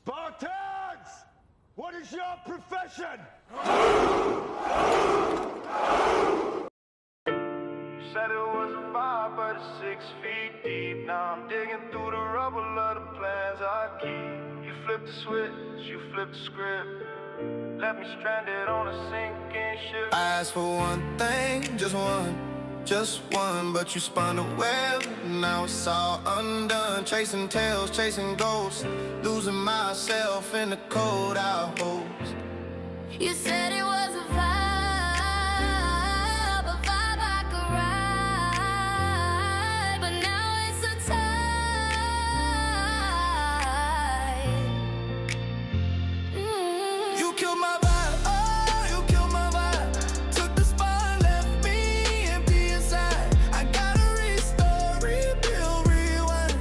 Spartans! What is your profession? Said it was a 5, but it's 6 feet deep. Now I'm digging through the rubble of the plans I keep. You flipped the switch, you flipped the script. Left me stranded on a sinking ship. I asked for one thing, just one, but you spun a web. Now it's all undone. Chasing tails, chasing ghosts, losing myself in the cold out holes. You said it was a vibe, a vibe I could ride, but now it's a tide. You killed my vibe, oh, you killed my vibe. Took the spot, left me empty inside. I gotta restore, rebuild, rewind.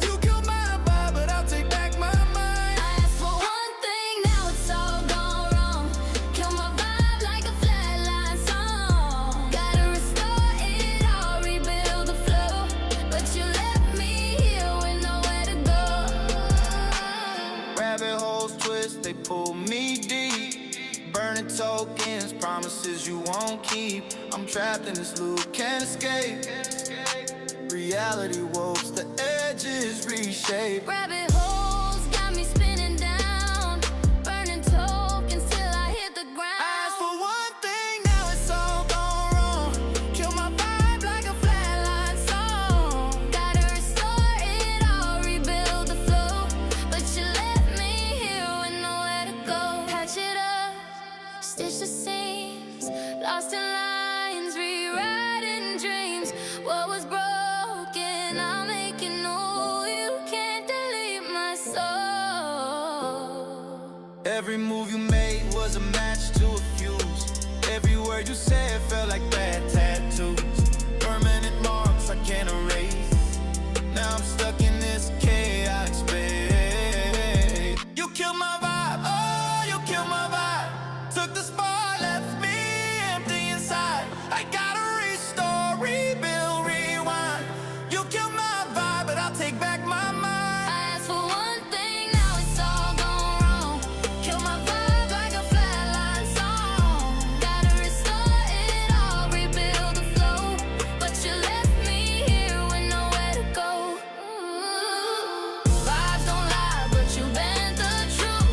You killed my vibe, but I'll take back my mind. I asked for one thing, now it's all gone wrong. Kill my vibe like a flatline song. Gotta restore it all, rebuild the flow, but you left me here with nowhere to go. Rabbit holes twist, they pull me deep. Burning tokens, promises you won't keep. I'm trapped in this loop, can't escape. Reality wolves, the edges reshape. Rabbit holes got me spinning down, burning tokens till I hit the ground. I asked for one thing, now it's all gone wrong. Kill my vibe like a flatline song. Gotta restore it all, rebuild the flow, but you left me here with nowhere to go. Patch it up, stitch the seams, lost in lines, rewriting dreams. What was broken, I'll make it new. You can't delete my soul. Every move you made was a match to a fuse. Every word you said felt like bad tattoos. Permanent marks I can't erase. Now I'm stuck in this chaotic space. You killed my vibe, oh, you killed my vibe. Took the spot, left me empty inside. I gotta restore, rebuild, rewind. You killed my vibe, but I'll take back my mind. I asked for one thing, now it's all gone wrong. Kill my vibe like a flatline song. Gotta restore it all, rebuild the flow, but you left me here with nowhere to go. Vibes don't lie, but you bent the truth.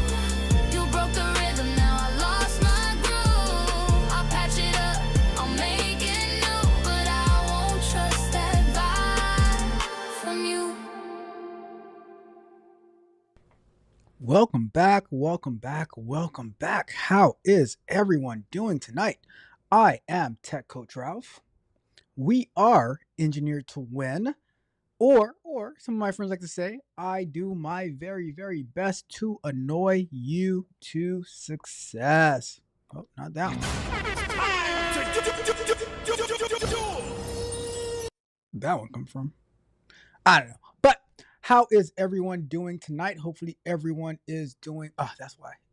You broke the rhythm, now I lost my groove. I'll patch it up, I'll make it new, but I won't trust that vibe from you. Welcome back, welcome back, welcome back. How is everyone doing tonight? I am Tech Coach Ralph. We are engineered to win, or some of my friends like to say, I do my very, very best to annoy you to success. Oh, not that one. That one come from? I don't know. But how is everyone doing tonight? Hopefully everyone is doing,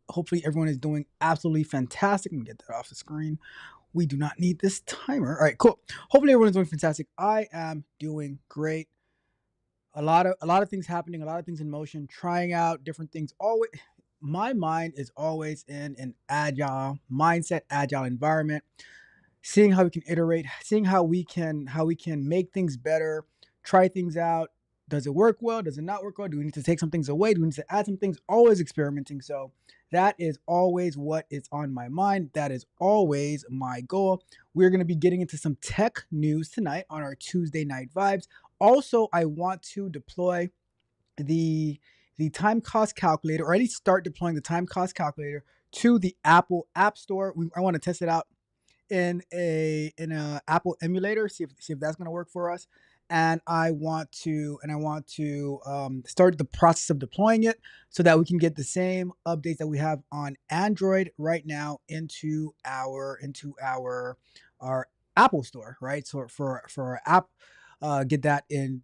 hopefully everyone is doing absolutely fantastic. Let me get that off the screen. We do not need this timer. All right, cool. Hopefully everyone's doing fantastic. I am doing great. A lot of things happening, a lot of things in motion, trying out different things. Always, my mind is always in an agile mindset, agile environment, seeing how we can iterate, seeing how we can make things better, try things out. Does it work well? Does it not work well? Do we need to take some things away? Do we need to add some things? Always experimenting. So that is always what is on my mind. That is always my goal. We're going to be getting into some tech news tonight on our Tuesday Night Vibes. Also, I want to deploy the time cost calculator, or at least start deploying the time cost calculator to the Apple App Store. I want to test it out in a Apple emulator, see if that's going to work for us. And I want to start the process of deploying it so that we can get the same updates that we have on Android right now into our Apple Store, right? So for our app, get that in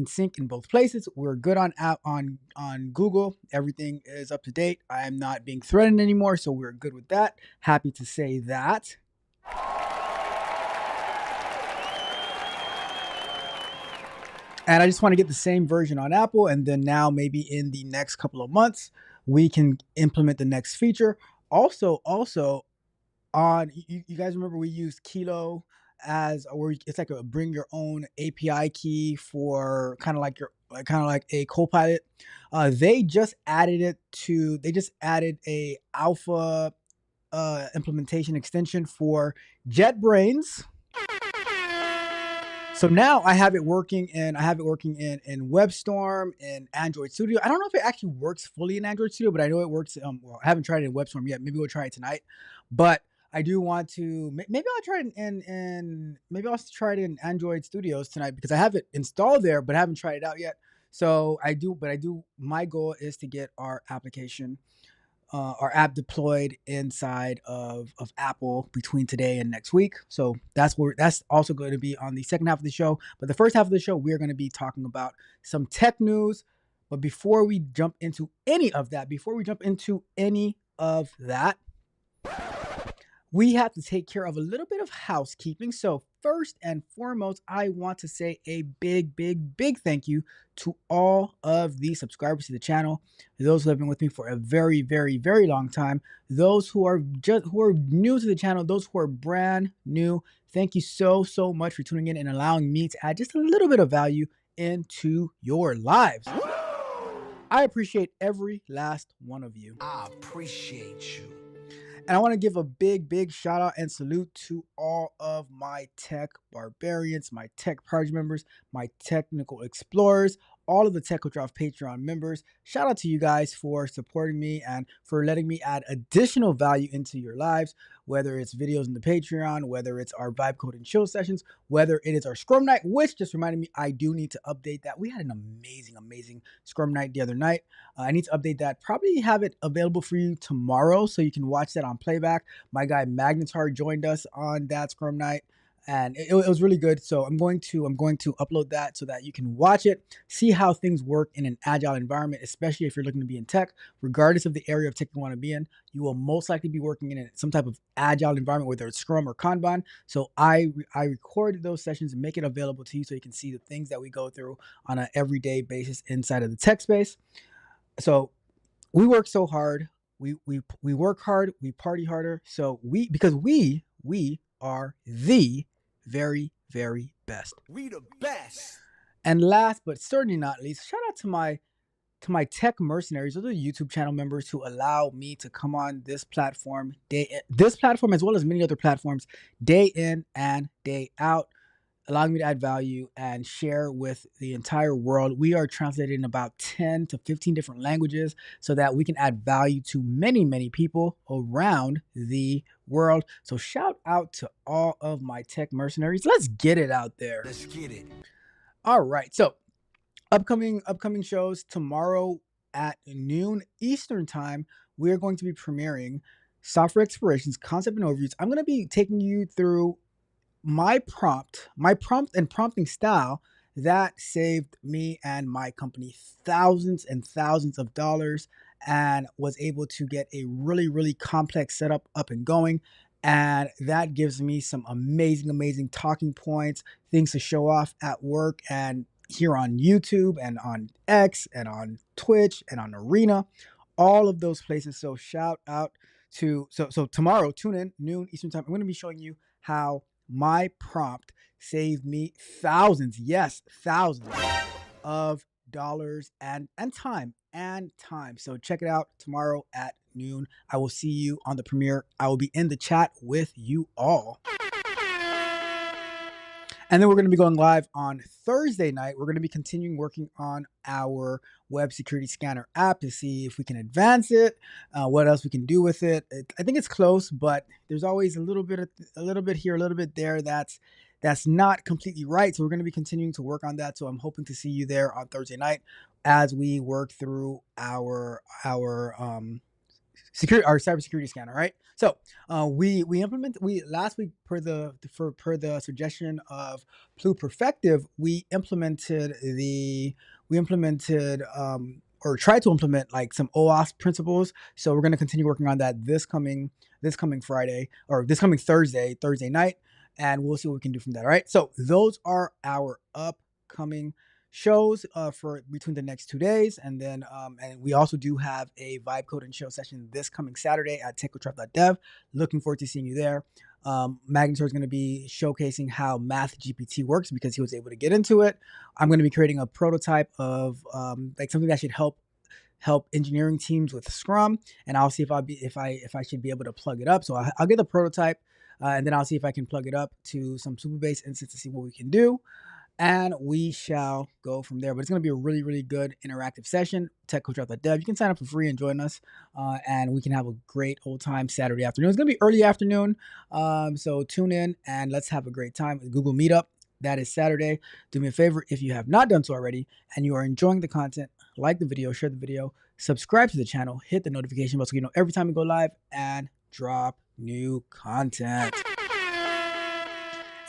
sync in both places. We're good on Google. Everything is up to date. I am not being threatened anymore, so we're good with that. Happy to say that. And I just want to get the same version on Apple, and then now maybe in the next couple of months, we can implement the next feature. Also, on you guys remember we used Kilo as where it's like a bring your own API key for kind of like a Copilot. They just added a alpha implementation extension for JetBrains. So now I have it working in WebStorm and Android Studio. I don't know if it actually works fully in Android Studio, but I know it works. Well, I haven't tried it in WebStorm yet. Maybe we'll try it tonight. But I do want to. Maybe I'll try it maybe I'll try it in Android Studios tonight because I have it installed there, but I haven't tried it out yet. So I do. My goal is to get our application, our app deployed inside of Apple between today and next week. So that's also going to be on the second half of the show. But the first half of the show, we're going to be talking about some tech news. But before we jump into any of that, we have to take care of a little bit of housekeeping. So first and foremost, I want to say a big thank you to all of the subscribers to the channel, those who have been with me for a very long time, those who are new to the channel, those who are brand new. Thank you so much for tuning in and allowing me to add just a little bit of value into your lives. I appreciate every last one of you. I appreciate you. And I want to give a big shout out and salute to all of my tech barbarians, my tech project members, my technical explorers, all of the Tech Culture Off Patreon members. Shout out to you guys for supporting me and for letting me add additional value into your lives, whether it's videos in the Patreon, whether it's our Vibe Code and Chill sessions, whether it is our Scrum Night, which just reminded me I do need to update that. We had an amazing Scrum Night the other night. I need to update that. Probably have it available for you tomorrow so you can watch that on playback. My guy Magnetar joined us on that Scrum Night, and it was really good. So I'm going to upload that so that you can watch it, see how things work in an agile environment, especially if you're looking to be in tech. Regardless of the area of tech you want to be in, you will most likely be working in some type of agile environment, whether it's Scrum or Kanban. So I record those sessions and make it available to you so you can see the things that we go through on an everyday basis inside of the tech space. So we work so hard. We work hard. We party harder. So because we are the very best. We the best. And last but certainly not least, shout out to my tech mercenaries, those are the YouTube channel members who allow me to come on this platform as well as many other platforms day in and day out, allowing me to add value and share with the entire world. We are translated in about 10 to 15 different languages so that we can add value to many people around the world. So shout out to all of my tech mercenaries. Let's get it out there. Let's get it. All right. So upcoming shows tomorrow at noon Eastern time, we are going to be premiering Software Explorations Concept and Overviews. I'm going to be taking you through my prompt and prompting style that saved me and my company thousands and thousands of dollars and was able to get a really complex setup up and going. And that gives me some amazing talking points, things to show off at work and here on YouTube and on X and on Twitch and on Arena, all of those places. So shout out to, so tomorrow, tune in noon Eastern time. I'm going to be showing you how my prompt saved me thousands of dollars and time. So check it out tomorrow at noon. I will see you on the premiere. I will be in the chat with you all. And then we're going to be going live on Thursday night. We're going to be continuing working on our web security scanner app to see if we can advance it, what else we can do with it. I think it's close, but there's always a little bit here, a little bit there that's not completely right. So we're going to be continuing to work on that. So I'm hoping to see you there on Thursday night as we work through our cybersecurity scanner, right? So we last week per the suggestion of Pluperfective, we implemented or tried to implement like some OAuth principles. So we're going to continue working on that this coming Friday or this coming Thursday night, and we'll see what we can do from that. All right. So those are our upcoming shows for between the next 2 days, and then and we also do have a vibe coding show session this coming Saturday at techcotrap.dev. Looking forward to seeing you there. Magnetor is going to be showcasing how Math GPT works because he was able to get into it. I'm going to be creating a prototype of like something that should help engineering teams with Scrum, and I'll see if I should be able to plug it up. So I'll get the prototype, and then I'll see if I can plug it up to some Superbase instance to see what we can do, and we shall go from there. But it's going to be a really, really good interactive session. TechCoach.dev. You can sign up for free and join us, and we can have a great old time Saturday afternoon. It's going to be early afternoon, so tune in and let's have a great time. Google Meetup. That is Saturday. Do me a favor, if you have not done so already and you are enjoying the content, like the video, share the video, subscribe to the channel, hit the notification bell so you know every time we go live and drop new content.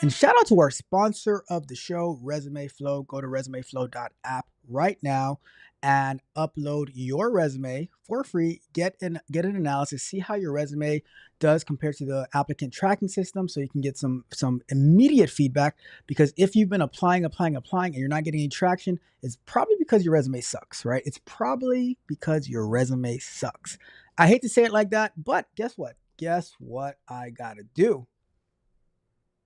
And shout out to our sponsor of the show, Resume Flow. Go to resumeflow.app right now and upload your resume for free. Get an analysis, see how your resume does compared to the applicant tracking system, so you can get some immediate feedback. Because if you've been applying and you're not getting any traction, it's probably because your resume sucks, right? It's probably because your resume sucks. I hate to say it like that, but guess what? Guess what I gotta do?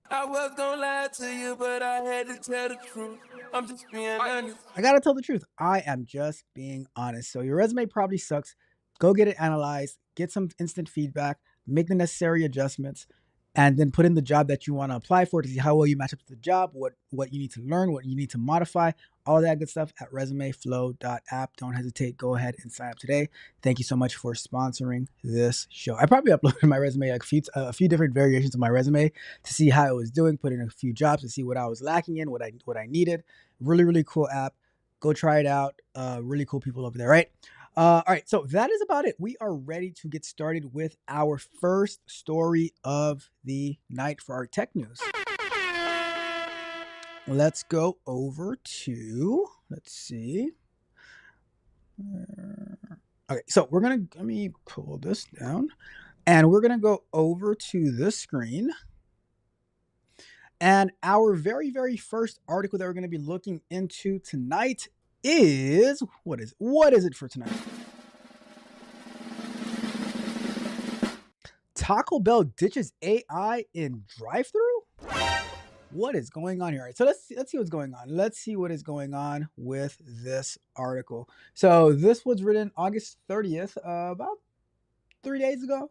I was gonna lie to you, but I had to tell the truth. I'm just being honest. I gotta tell the truth. I am just being honest. So your resume probably sucks. Go get it analyzed, get some instant feedback, make the necessary adjustments, and then put in the job that you want to apply for to see how well you match up to the job, what you need to learn, what you need to modify, all that good stuff at resumeflow.app. Don't hesitate. Go ahead and sign up today. Thank you so much for sponsoring this show. I probably uploaded my resume, like a few different variations of my resume to see how it was doing, put in a few jobs to see what I was lacking in, what I needed. Really, really cool app. Go try it out. Really cool people over there, right? All right, so that is about it. We are ready to get started with our first story of the night for our tech news. Let's go over to, let's see. Okay, so let me pull this down, and we're gonna go over to this screen. And our very, very first article that we're gonna be looking into tonight is, what is it for tonight? Taco Bell ditches AI in drive-thru? What is going on here? All right, so let's see what's going on. Let's see what is going on with this article. So this was written August 30th, about 3 days ago.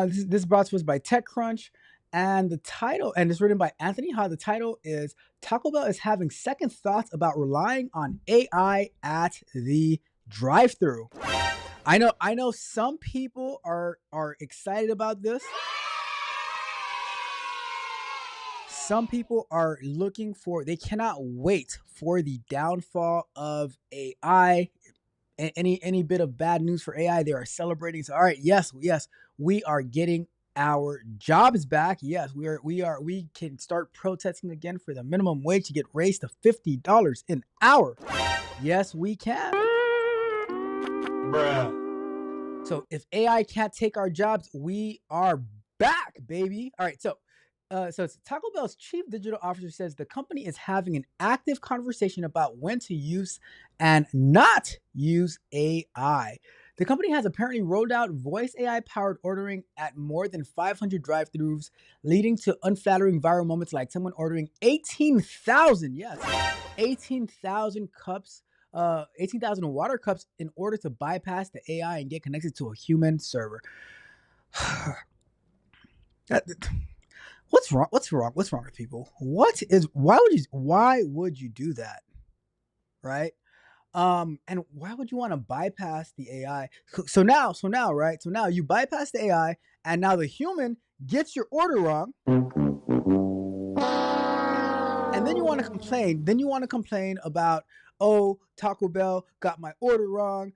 This brought to us by TechCrunch. And the title, and it's written by Anthony Ha. The title is Taco Bell is having second thoughts about relying on AI at the drive-thru. I know some people are excited about this. Some people are they cannot wait for the downfall of AI. Any bit of bad news for AI, they are celebrating. So all right, yes, we are getting our jobs back. Yes, we can start protesting again for the minimum wage to get raised to $50 an hour. Yes, we can. Bruh. So if AI can't take our jobs, we are back, baby. All right, so Taco Bell's chief digital officer says the company is having an active conversation about when to use and not use AI. The company has apparently rolled out voice AI-powered ordering at more than 500 drive-thrus, leading to unflattering viral moments like someone ordering 18,000 cups, 18,000 water cups in order to bypass the AI and get connected to a human server. What's wrong? What's wrong with people? Why would you do that? Right? And why would you want to bypass the AI? So now you bypass the AI, and now the human gets your order wrong, and then you want to complain. Then you want to complain about, oh, Taco Bell got my order wrong.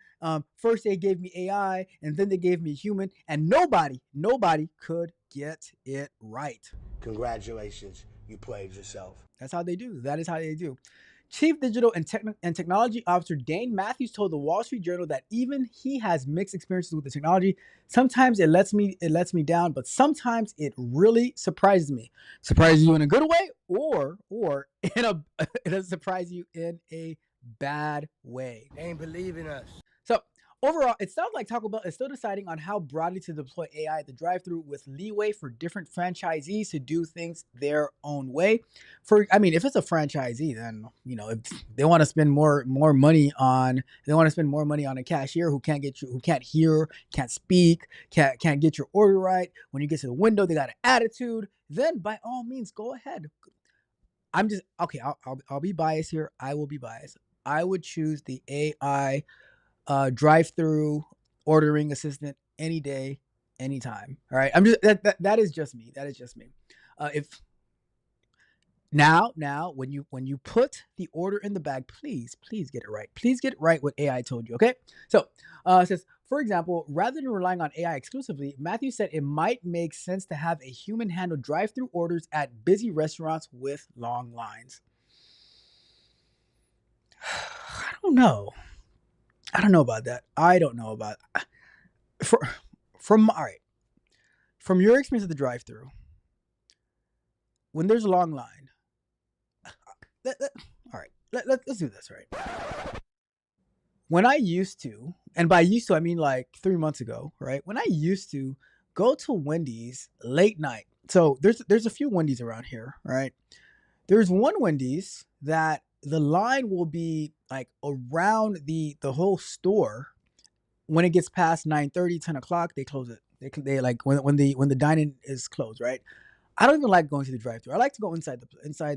First they gave me AI, and then they gave me human, and nobody could get it right. Congratulations, you played yourself. That's how they do. That is how they do. Chief Digital and Technology Officer Dane Matthews told the Wall Street Journal that even he has mixed experiences with the technology. Sometimes it lets me down, but sometimes it really surprises me. Surprises you in a good way, or in a it'll surprise you in a bad way. They ain't believing us. So overall, it sounds like Taco Bell is still deciding on how broadly to deploy AI at the drive-thru, with leeway for different franchisees to do things their own way. If it's a franchisee, then if they want to spend more money on a cashier who can't hear, can't speak, can't get your order right. When you get to the window, they got an attitude. Then by all means, go ahead. I'm just okay. I'll be biased here. I will be biased. I would choose the AI drive-through ordering assistant any day, anytime. All right. That is just me. That is just me. If now when you put the order in the bag, please get it right. Please get it right what AI told you. Okay. So it says, for example, rather than relying on AI exclusively, Matthew said it might make sense to have a human handle drive-through orders at busy restaurants with long lines. I don't know about that. I don't know about from your experience at the drive-thru. When there's a long line, let's do this, right? When I used to, and by used to I mean like 3 months ago, right? When I used to go to Wendy's late night. So there's a few Wendy's around here, right? There's one Wendy's that the line will be like around the whole store. When it gets past 9:30, 10 o'clock, they close it. They like when the dining is closed, right? I don't even like going to the drive-thru. I like to go inside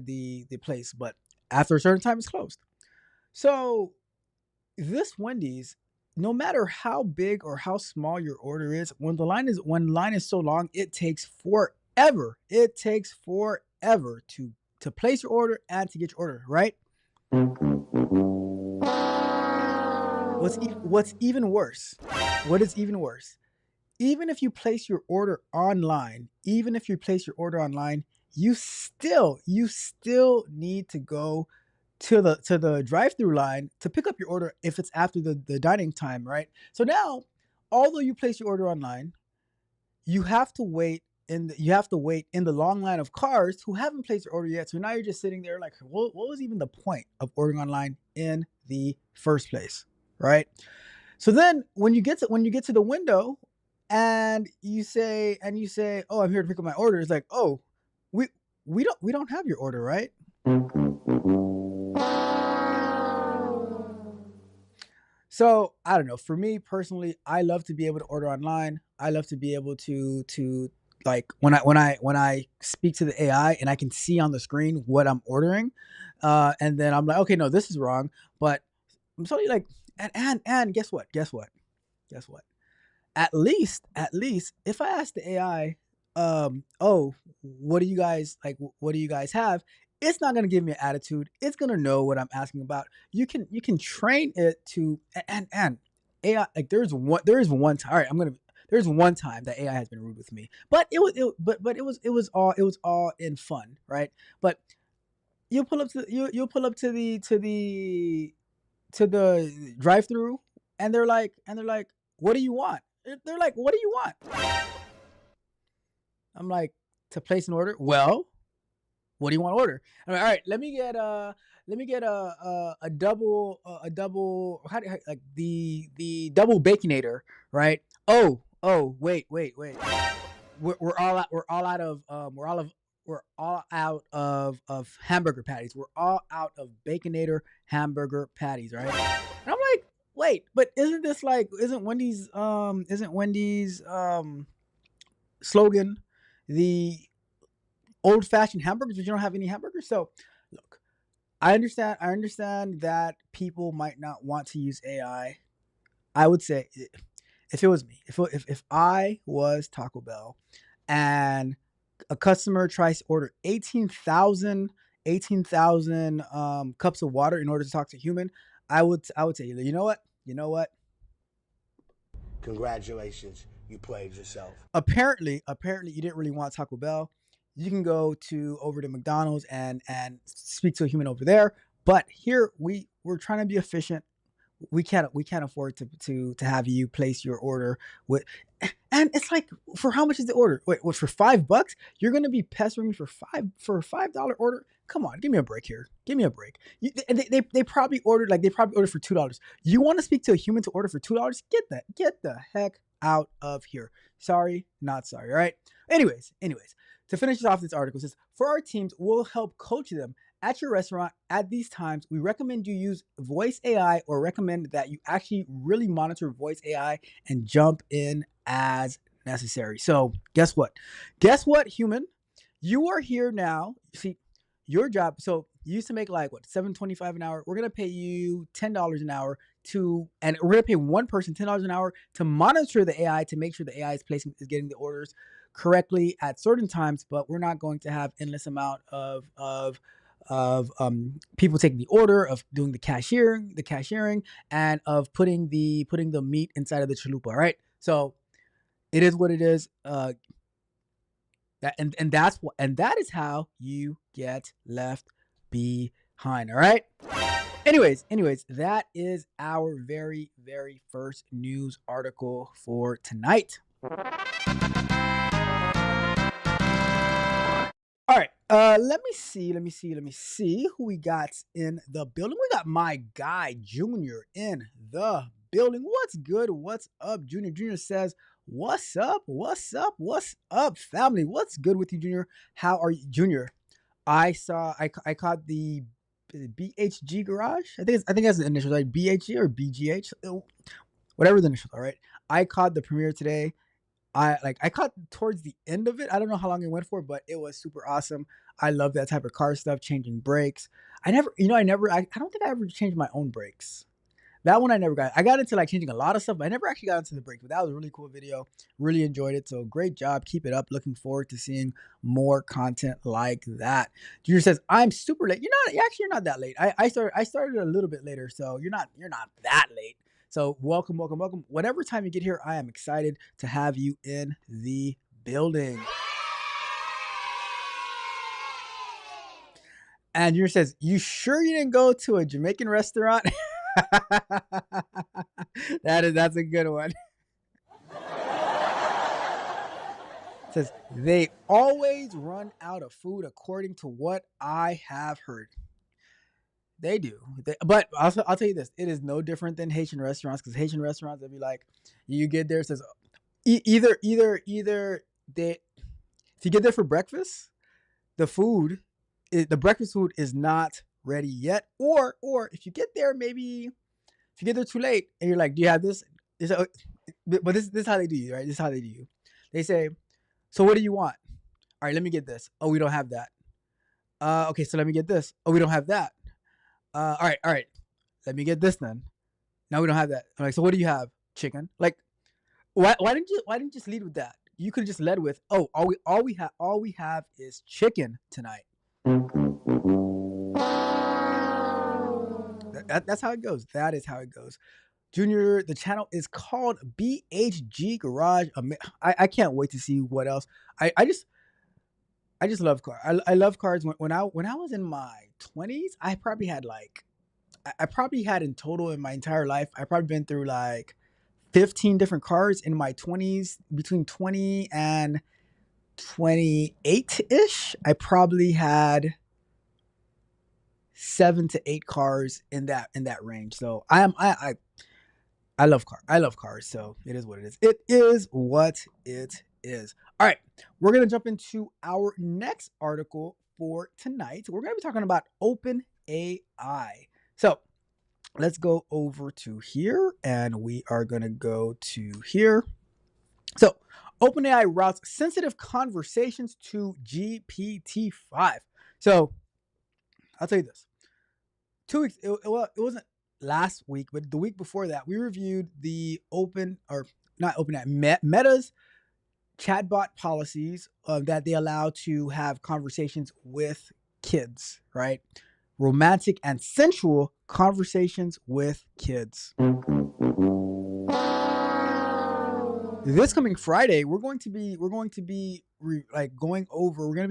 the place, but after a certain time, it's closed. So this Wendy's, no matter how big or how small your order is, when the line is so long, it takes forever. It takes forever to place your order and to get your order, right? What's even worse? What is even worse? Even if you place your order online, you still need to go to the drive-through line to pick up your order if it's after the dining time, right? So now, although you place your order online, you have to wait in the long line of cars who haven't placed their order yet. So now you're just sitting there like, what was even the point of ordering online in the first place, right? So then when you get to the window and you say, oh, I'm here to pick up my order, it's like, oh, we don't have your order, right? So I don't know. For me personally, I love to be able to order online. I love to be able to like when I speak to the AI and I can see on the screen what I'm ordering, and then I'm like, okay, no, this is wrong. But I'm totally like, and guess what? At least if I ask the AI, oh, what do you guys like? What do you guys have? It's not gonna give me an attitude. It's gonna know what I'm asking about. You can train it to and AI. Like there is one time. All right, there's one time that AI has been rude with me, but it was all in fun, right? But you'll pull up to the drive-through, and they're like, what do you want? They're like, what do you want? I'm like, to place an order. Well, what do you want to order? I'm like, all right, let me get a double like the double baconator, right? Oh, wait. We're all out of hamburger patties. We're all out of baconator hamburger patties, right? And I'm like, wait, but isn't Wendy's slogan the old-fashioned hamburgers, but you don't have any hamburgers? So look, I understand that people might not want to use AI. I would say, if it was me, if I was Taco Bell and a customer tries to order 18,000 cups of water in order to talk to a human, I would say, you know what? Congratulations, you played yourself. Apparently you didn't really want Taco Bell. You can go over to McDonald's and speak to a human over there. But here we're trying to be efficient. We can't afford to have you place your order with, and it's like, for how much is the order? Wait, what, for $5? You're gonna be pestering me for $5 order? Come on, give me a break here. Give me a break. They probably ordered, for $2. You want to speak to a human to order for $2? Get the heck out of here. Sorry, not sorry. All right. Anyways, to finish off this article, it says, for our teams, we'll help coach them at your restaurant at these times. We recommend you use voice AI, or recommend that you actually really monitor voice AI and jump in as necessary. So guess what? Human? You are here now. See, your job. So you used to make like what, $7.25 an hour. We're gonna pay you $10 an hour and we're gonna pay one person $10 an hour to monitor the AI, to make sure the AI is getting the orders correctly at certain times. But we're not going to have endless amount of people taking the order, of doing the cashiering, and of putting the meat inside of the chalupa. All right. So it is what it is. That is how you get left behind. All right. Anyways, that is our very, very first news article for tonight. All right. Let me see who we got in the building. We got my guy Junior in the building. What's good? What's up, Junior? Junior says, "What's up? What's up? What's up, family? What's good with you, Junior? How are you, Junior?" I caught the BHG garage. I think that's the initials, like BHG or BGH, whatever the initials. All right. I caught the premiere today. I caught towards the end of it. I don't know how long it went for, but it was super awesome. I love that type of car stuff, changing brakes. I don't think I ever changed my own brakes. That one I never got. I got into like changing a lot of stuff, but I never actually got into the brakes. But that was a really cool video. Really enjoyed it. So great job. Keep it up. Looking forward to seeing more content like that. Junior says, "I'm super late." You're not that late. I started a little bit later, so you're not that late. So welcome. Whatever time you get here, I am excited to have you in the building. And Junior says, "You sure you didn't go to a Jamaican restaurant?" That's a good one. It says, "They always run out of food, according to what I have heard." They do. But also, I'll tell you this: it is no different than Haitian restaurants, because Haitian restaurants, they'll be like, you get there, it says either they, if you get there for breakfast, the breakfast food is not ready yet, or if you get there, maybe if you get there too late and you're like, "Do you have this?" But this is how they do you, right? This is how they do you. They say, "So what do you want?" "All right, let me get this." "Oh, we don't have that." Okay, so let me get this." "Oh, we don't have that." All right. Let me get this then. "No, we don't have that." I'm like, "So what do you have?" "Chicken." Like, why didn't you just lead with that? You could have just led with, "Oh, all we have is chicken tonight." That's how it goes. That is how it goes. Junior, the channel is called BHG Garage. I can't wait to see what else. I just love cars. I love cars. When I was in my 20s, I probably had in total in my entire life, I probably been through like 15 different cars in my 20s. Between 20 and 28-ish, I probably had 7 to 8 cars in that range. So I love cars. I love cars. So it is what it is. It is what it is. All right, we're gonna jump into our next article for tonight. We're gonna be talking about OpenAI. So let's go over to here, and we are gonna go to here. So OpenAI routes sensitive conversations to GPT-5. So I'll tell you this: 2 weeks. It wasn't last week, but the week before that, we reviewed the Meta's chatbot policies that they allow to have conversations with kids, right? Romantic and sensual conversations with kids. This coming Friday, we're going to be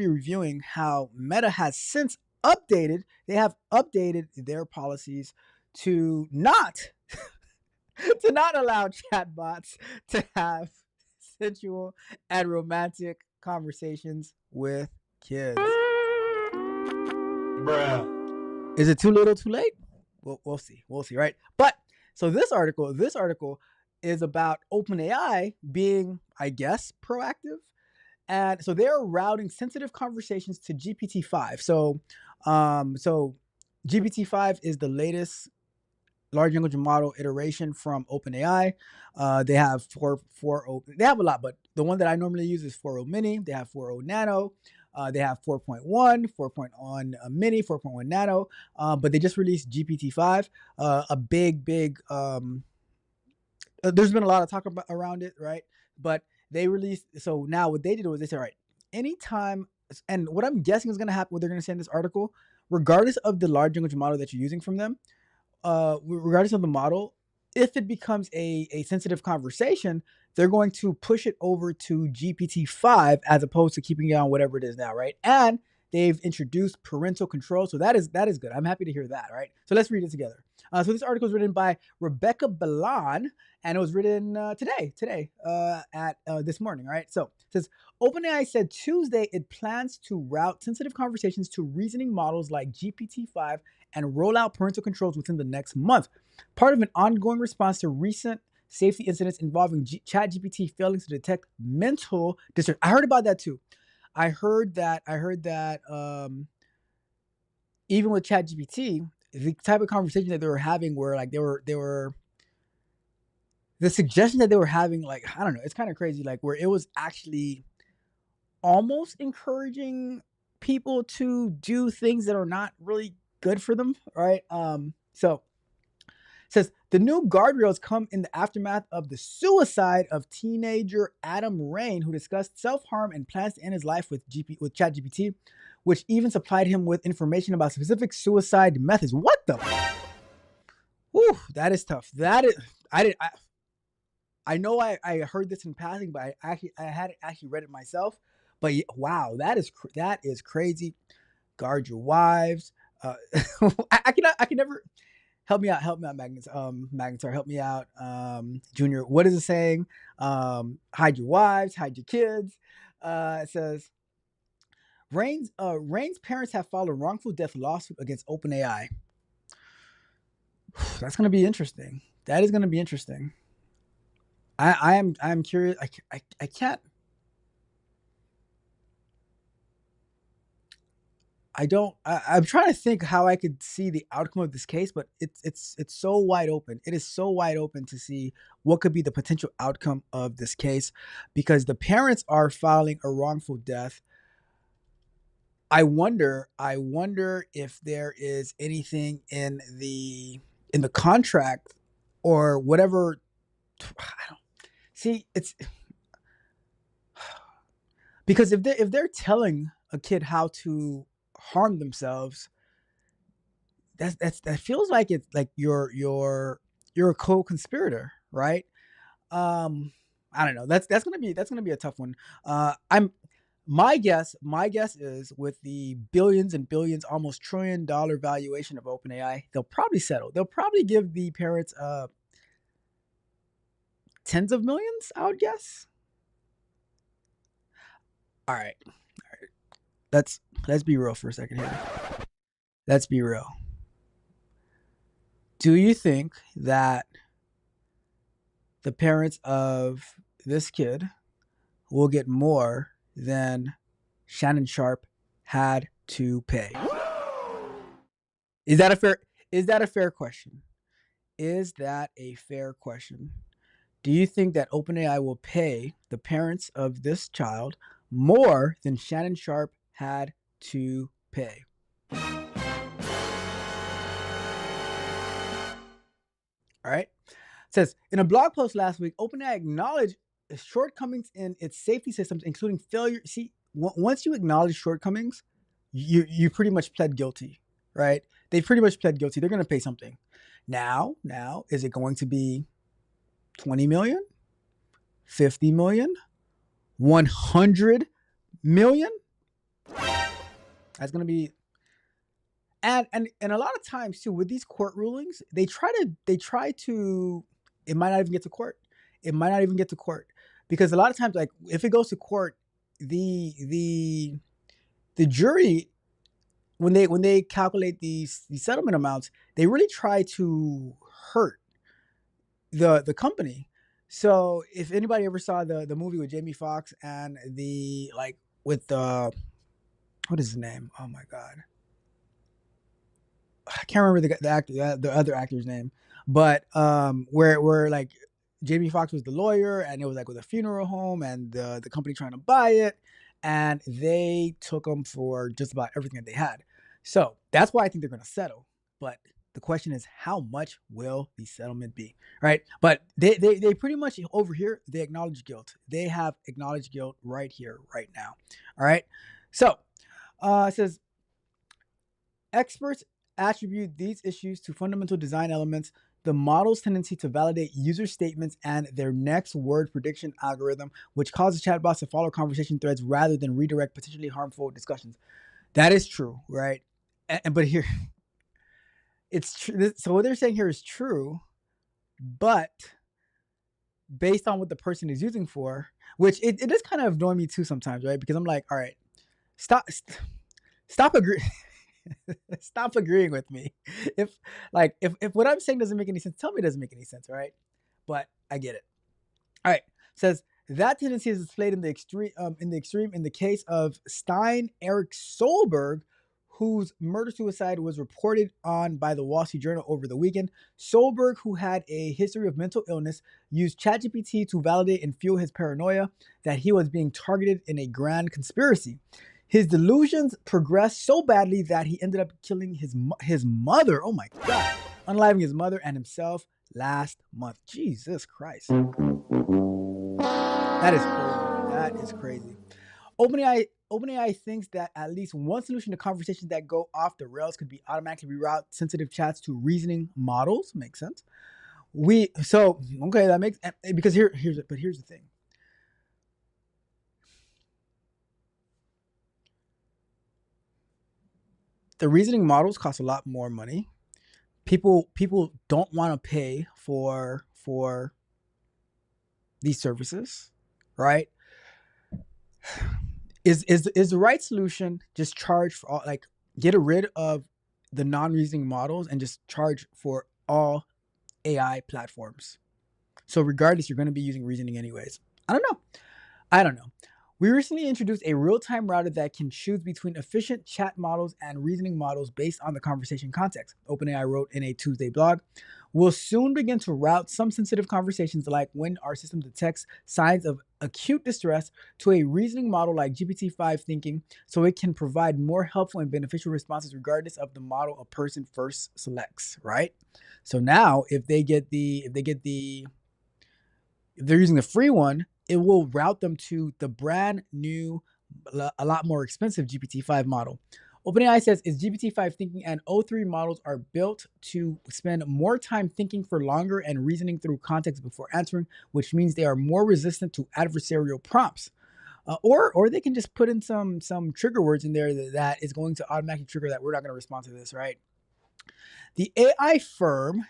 reviewing how Meta has since updated their policies to not to not allow chatbots to have sensual and romantic conversations with kids. Bruh. Is it too little, too late? We'll see. We'll see, right? But so this article is about OpenAI being, I guess, proactive. And so they're routing sensitive conversations to GPT-5. So GPT-5 is the latest large language model iteration from OpenAI. They have they have a lot, but the one that I normally use is 4.0 mini. They have 4.0 nano. They have 4.1, 4.1 mini, 4.1 nano. But they just released GPT-5. A big there's been a lot of talk around it, right? But they released, so now what they did was they said, all right, anytime, and what I'm guessing is going to happen, what they're going to say in this article, regardless of the large language model that you're using from them, regardless of the model, if it becomes a sensitive conversation, they're going to push it over to GPT-5 as opposed to keeping it on whatever it is now, right? And they've introduced parental control, so that is good. I'm happy to hear that, right? So let's read it together. So this article is written by Rebecca Balan, and it was written today at this morning, right? So it says, OpenAI said Tuesday it plans to route sensitive conversations to reasoning models like GPT-5 and roll out parental controls within the next month, part of an ongoing response to recent safety incidents involving ChatGPT failing to detect mental distress. I heard about that too. I heard that even with ChatGPT, the type of conversation that they were having were like they were the suggestion that they were having, like, I don't know, it's kind of crazy, like where it was actually almost encouraging people to do things that are not really good for them, right? So it says the new guardrails come in the aftermath of the suicide of teenager Adam Rain, who discussed self-harm and plans to end his life with ChatGPT, which even supplied him with information about specific suicide methods. What the? Whew, that is tough. I know I heard this in passing, but I hadn't actually read it myself. But wow, that is crazy. Guard your wives. I can never. Help me out, Magnus. Magnetar, help me out. Junior, what is it saying? Hide your wives, hide your kids. It says, Rain's parents have filed a wrongful death lawsuit against OpenAI. That's going to be interesting. That is going to be interesting. I'm curious. I can't. I'm trying to think how I could see the outcome of this case, but it's so wide open. It is so wide open to see what could be the potential outcome of this case, because the parents are filing a wrongful death. I wonder if there is anything in the contract or whatever. I don't see. It's because if they're telling a kid how to harm themselves, that feels like it's like you're a co-conspirator, right? I don't know. That's gonna be a tough one. My guess is with the billions and billions, almost $1 trillion valuation of OpenAI, they'll probably settle. They'll probably give the parents tens of millions, I would guess. All right. Let's be real for a second here. Let's be real. Do you think that the parents of this kid will get more than Shannon Sharpe had to pay? Is that a fair question? Is that a fair question? Do you think that OpenAI will pay the parents of this child more than Shannon Sharpe had to pay? All right. It says, in a blog post last week, OpenAI acknowledged shortcomings in its safety systems, including failure. See, once you acknowledge shortcomings, you pretty much pled guilty, right? They pretty much pled guilty. They're going to pay something. Now, is it going to be 20 million, 50 million, 100 million? That's going to be And a lot of times too with these court rulings, they try to it might not even get to court. It might not even get to court because a lot of times, like if it goes to court, the jury when they calculate these settlement amounts, they really try to hurt the company. So if anybody ever saw the movie with Jamie Foxx and the like with the what is his name? Oh my god, I can't remember the actor, the other actor's name, but where like Jamie Foxx was the lawyer, and it was like with a funeral home, and the company trying to buy it, and they took them for just about everything that they had. So that's why I think they're going to settle. But the question is, how much will the settlement be, right? But they pretty much over here they acknowledge guilt. They have acknowledged guilt right here, right now. All right. So it says experts attribute these issues to fundamental design elements, the model's tendency to validate user statements, and their next word prediction algorithm, which causes chatbots to follow conversation threads rather than redirect potentially harmful discussions. That is true, right? But here, it's true. So what they're saying here is true, but based on what the person is using for, which it does kind of annoy me too sometimes, right? Because I'm like, all right, stop agreeing. Stop agreeing with me. If what I'm saying doesn't make any sense, tell me it doesn't make any sense, all right? But I get it. All right. Says that tendency is displayed in the extreme in the case of Stein Eric Solberg, whose murder-suicide was reported on by the Wall Street Journal over the weekend. Solberg, who had a history of mental illness, used ChatGPT to validate and fuel his paranoia that he was being targeted in a grand conspiracy. His delusions progressed so badly that he ended up killing his mother. Oh my God. Unaliving his mother and himself last month. Jesus Christ. That is crazy. That is crazy. OpenAI thinks that at least one solution to conversations that go off the rails could be automatically reroute sensitive chats to reasoning models. Makes sense. That makes, because here's the thing. The reasoning models cost a lot more money. People don't want to pay for these services, right? Is the right solution just charge for all, like get rid of the non-reasoning models and just charge for all AI platforms? So regardless, you're going to be using reasoning anyways. I don't know. We recently introduced a real-time router that can choose between efficient chat models and reasoning models based on the conversation context, OpenAI wrote in a Tuesday blog. We'll soon begin to route some sensitive conversations, like when our system detects signs of acute distress, to a reasoning model like GPT-5 thinking, so it can provide more helpful and beneficial responses regardless of the model a person first selects, right? So now if they're using the free one, it will route them to the brand new, a lot more expensive GPT-5 model. OpenAI says its GPT-5 thinking and O3 models are built to spend more time thinking for longer and reasoning through context before answering, which means they are more resistant to adversarial prompts. Or they can just put in some trigger words in there that is going to automatically trigger that we're not going to respond to this, right? The AI firm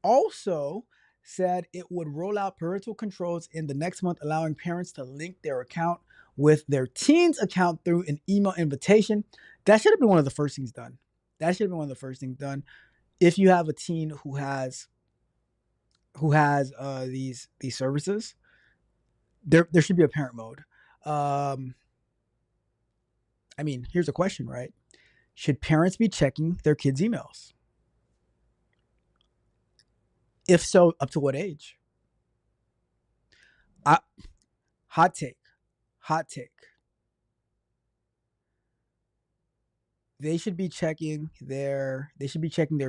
also said it would roll out parental controls in the next month, allowing parents to link their account with their teen's account through an email invitation. That should have been one of the first things done. If you have a teen who has these services, there should be a parent mode. I mean, here's a question, right? Should parents be checking their kids' emails? If so, up to what age? Hot take. They should be checking their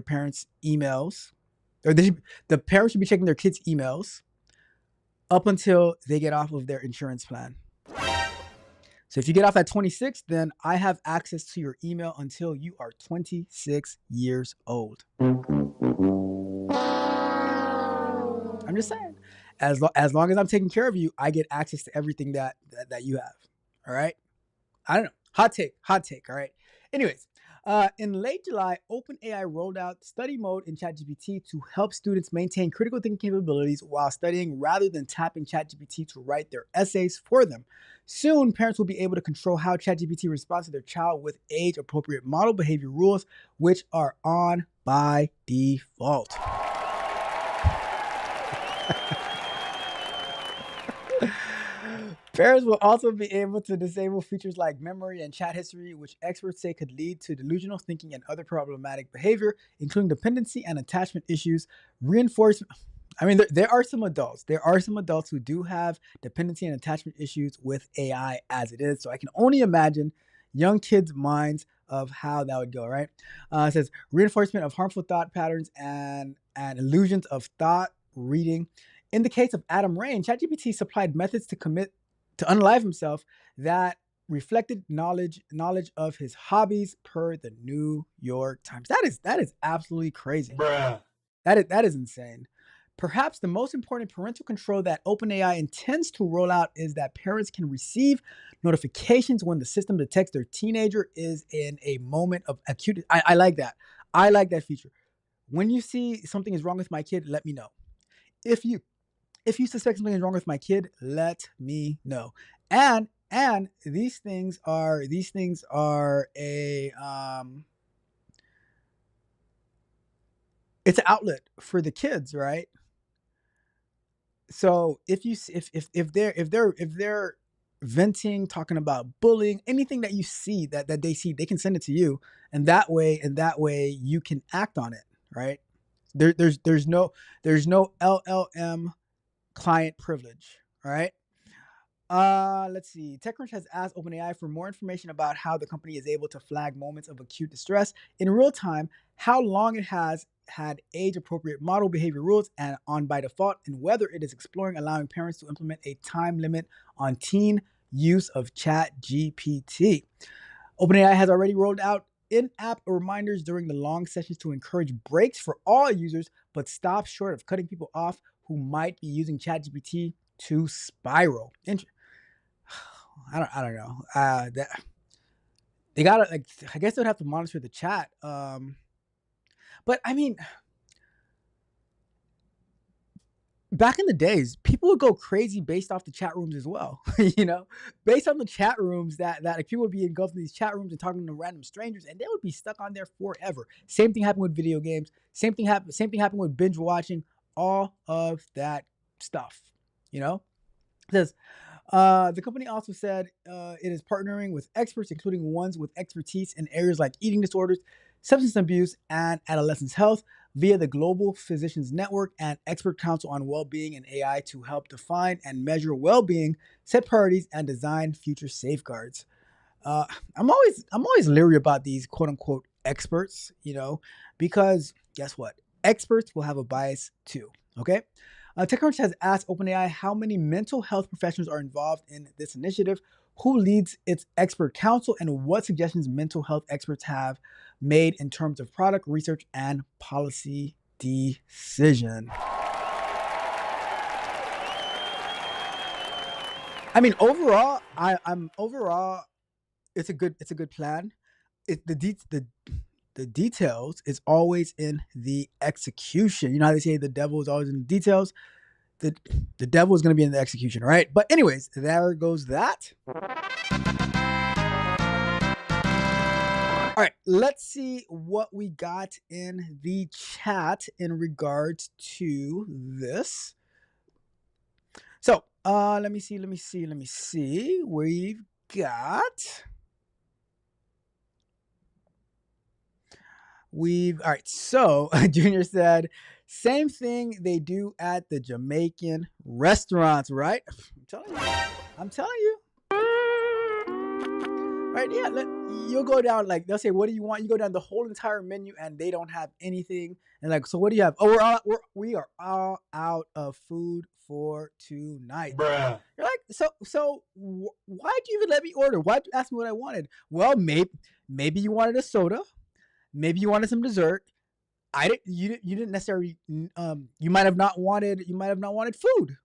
parents' emails, or the parents should be checking their kids' emails up until they get off of their insurance plan. So if you get off at 26, then I have access to your email until you are 26 years old. I'm just saying, as long as I'm taking care of you, I get access to everything that you have. All right. I don't know. Hot take. All right. Anyways, In late July, OpenAI rolled out study mode in ChatGPT to help students maintain critical thinking capabilities while studying rather than tapping ChatGPT to write their essays for them. Soon, parents will be able to control how ChatGPT responds to their child with age-appropriate model behavior rules, which are on by default. Parents will also be able to disable features like memory and chat history, which experts say could lead to delusional thinking and other problematic behavior, including dependency and attachment issues. Reinforcement. I mean, there are some adults. There are some adults who do have dependency and attachment issues with AI as it is. So I can only imagine young kids' minds of how that would go, right? It says reinforcement of harmful thought patterns and illusions of thought reading. In the case of Adam Rain, ChatGPT supplied methods to unalive himself that reflected knowledge of his hobbies per the New York Times. That is absolutely crazy. Bruh. That is insane. Perhaps the most important parental control that OpenAI intends to roll out is that parents can receive notifications when the system detects their teenager is in a moment of acute. I like that. I like that feature. When you see something is wrong with my kid, let me know. If you suspect something is wrong with my kid, let me know. And these things are a it's an outlet for the kids, right? So if they're venting, talking about bullying, anything that you see that they see, they can send it to you, and that way you can act on it, right? There's no LLM client privilege, all right? Let's see. TechCrunch has asked OpenAI for more information about how the company is able to flag moments of acute distress in real time, how long it has had age-appropriate model behavior rules and on by default, and whether it is exploring allowing parents to implement a time limit on teen use of ChatGPT. OpenAI has already rolled out in-app reminders during the long sessions to encourage breaks for all users, but stops short of cutting people off who might be using ChatGPT to spiral. I don't know. They gotta, like, I guess they'd have to monitor the chat. But I mean, back in the days, people would go crazy based off the chat rooms as well. You know, based on the chat rooms that like people would be engulfed in these chat rooms and talking to random strangers, and they would be stuck on there forever. Same thing happened with video games. Same thing happened with binge watching. All of that stuff. You know, it says the company also said it is partnering with experts, including ones with expertise in areas like eating disorders, substance abuse, and adolescence health, via the Global Physicians Network and Expert Council on Wellbeing and AI to help define and measure well-being, set priorities, and design future safeguards. I'm always leery about these quote-unquote experts, you know, because guess what? Experts will have a bias too, okay? TechCrunch has asked OpenAI how many mental health professionals are involved in this initiative, who leads its expert council, and what suggestions mental health experts have made in terms of product research and policy decision. I mean, overall, overall, it's a good plan. The details is always in the execution. You know how they say the devil is always in the details? The devil is going to be in the execution, right? But anyways, there goes that. All right, let's see what we got in the chat in regards to this. So, let me see. We've got... all right, so Junior said, same thing they do at the Jamaican restaurants, right? I'm telling you. Right, yeah, you'll go down, like, they'll say, what do you want? You go down the whole entire menu and they don't have anything. And like, so what do you have? Oh, we are all out of food for tonight. Bruh. You're like, so why'd you even let me order? Why'd you ask me what I wanted? Well, maybe you wanted a soda. Maybe you wanted some dessert. You didn't necessarily. You might have not wanted food,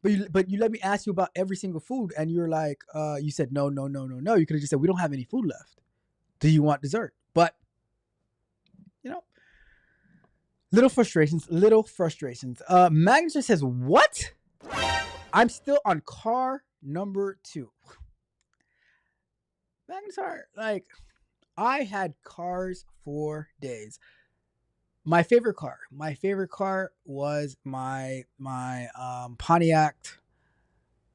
but you let me ask you about every single food, and you're like, you said no. You could have just said we don't have any food left. Do you want dessert? But, you know, little frustrations. Magnus says, what? I'm still on car number 2. Magnus, like, I had cars for days. My favorite car was my Pontiac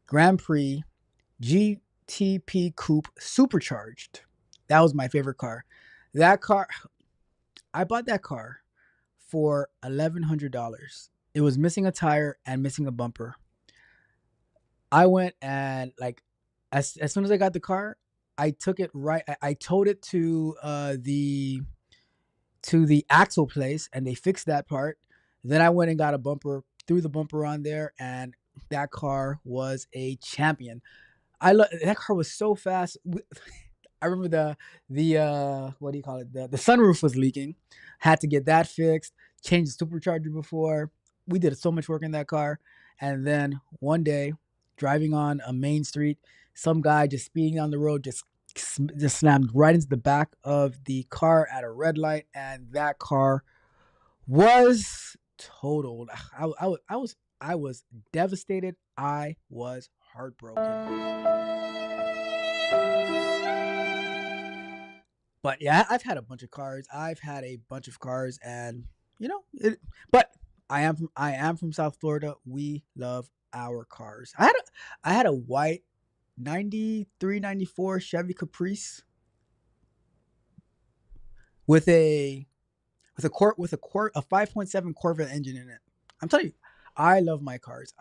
Grand Prix GTP Coupe Supercharged. That was my favorite car. That car, I bought that car for $1,100. It was missing a tire and missing a bumper. I went and, like, as soon as I got the car, I took it right. I towed it to the axle place, and they fixed that part. Then I went and got a bumper, threw the bumper on there, and that car was a champion. That car was so fast. I remember the what do you call it? The sunroof was leaking. Had to get that fixed. Changed the supercharger before. We did so much work in that car. And then one day, driving on a main street, some guy just speeding down the road just slammed right into the back of the car at a red light, and that car was totaled. I was devastated. I was heartbroken. But yeah, I've had a bunch of cars. And you know, but I am from South Florida. We love our cars. I had a white 93, 94 Chevy Caprice with a 5.7 Corvette engine in it. I'm telling you, I love my cars.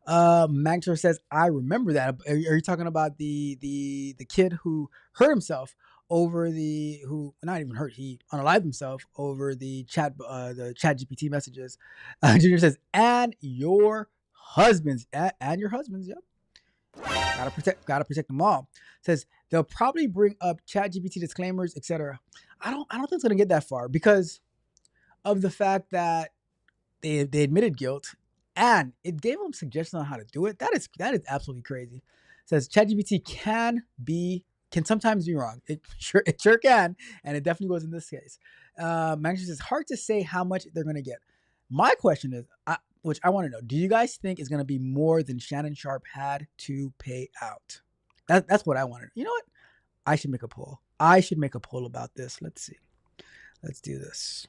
Magner says, I remember that. Are you talking about the kid who hurt himself over not even hurt, he unalived himself over the chat GPT messages? Junior says, and your husbands, yep. Gotta protect them all. Says they'll probably bring up ChatGPT disclaimers, etc. I don't think it's gonna get that far because of the fact that they admitted guilt and it gave them suggestions on how to do it. That is absolutely crazy. Says ChatGPT can sometimes be wrong. It sure can, and it definitely was in this case. Magnus says it's hard to say how much they're gonna get. My question is, which I want to know, do you guys think is going to be more than Shannon Sharp had to pay out? That's what I want to know. You know what? I should make a poll. About this. Let's see. Let's do this.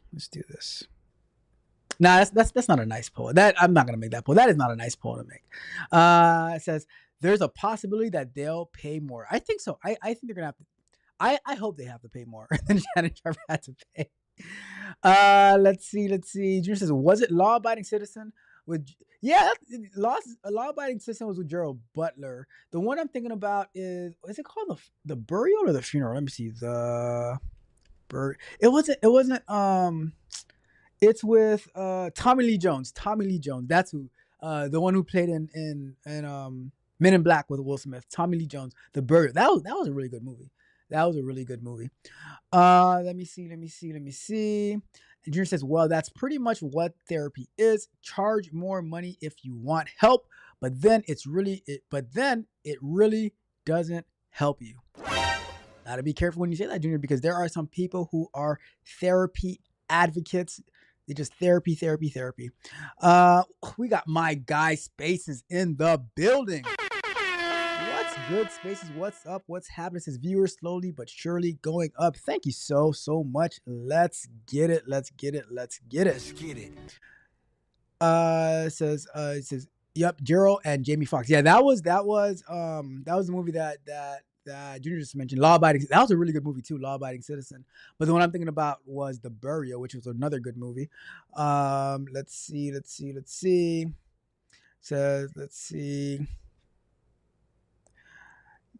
Nah, that's not a nice poll. I'm not going to make that poll. That is not a nice poll to make. It says there's a possibility that they'll pay more. I think so. I think they're going to have to. I hope they have to pay more than Shannon Sharp had to pay. Let's see. Junior says, was it Law Abiding Citizen? Law-abiding citizen was with Gerald Butler. The one I'm thinking about is it called the burial or the funeral? Let me see. It wasn't. It's with Tommy Lee Jones. That's who. The one who played in Men in Black with Will Smith. Tommy Lee Jones. The burial. That was a really good movie. Let me see. And Junior says, well, that's pretty much what therapy is. Charge more money if you want help, but then it really doesn't help you. Gotta be careful when you say that, Junior, because there are some people who are therapy advocates. They just therapy. We got my guy Spaces in the building. What's good, Spaces? What's up? What's happening? Says viewers slowly but surely going up. Thank you so much. Let's get it. It says yep, Gerald and Jamie Foxx. Yeah, that was the movie that Junior just mentioned. Law Abiding. That was a really good movie too, Law Abiding Citizen. But the one I'm thinking about was The Burial, which was another good movie. Let's see. Let's see.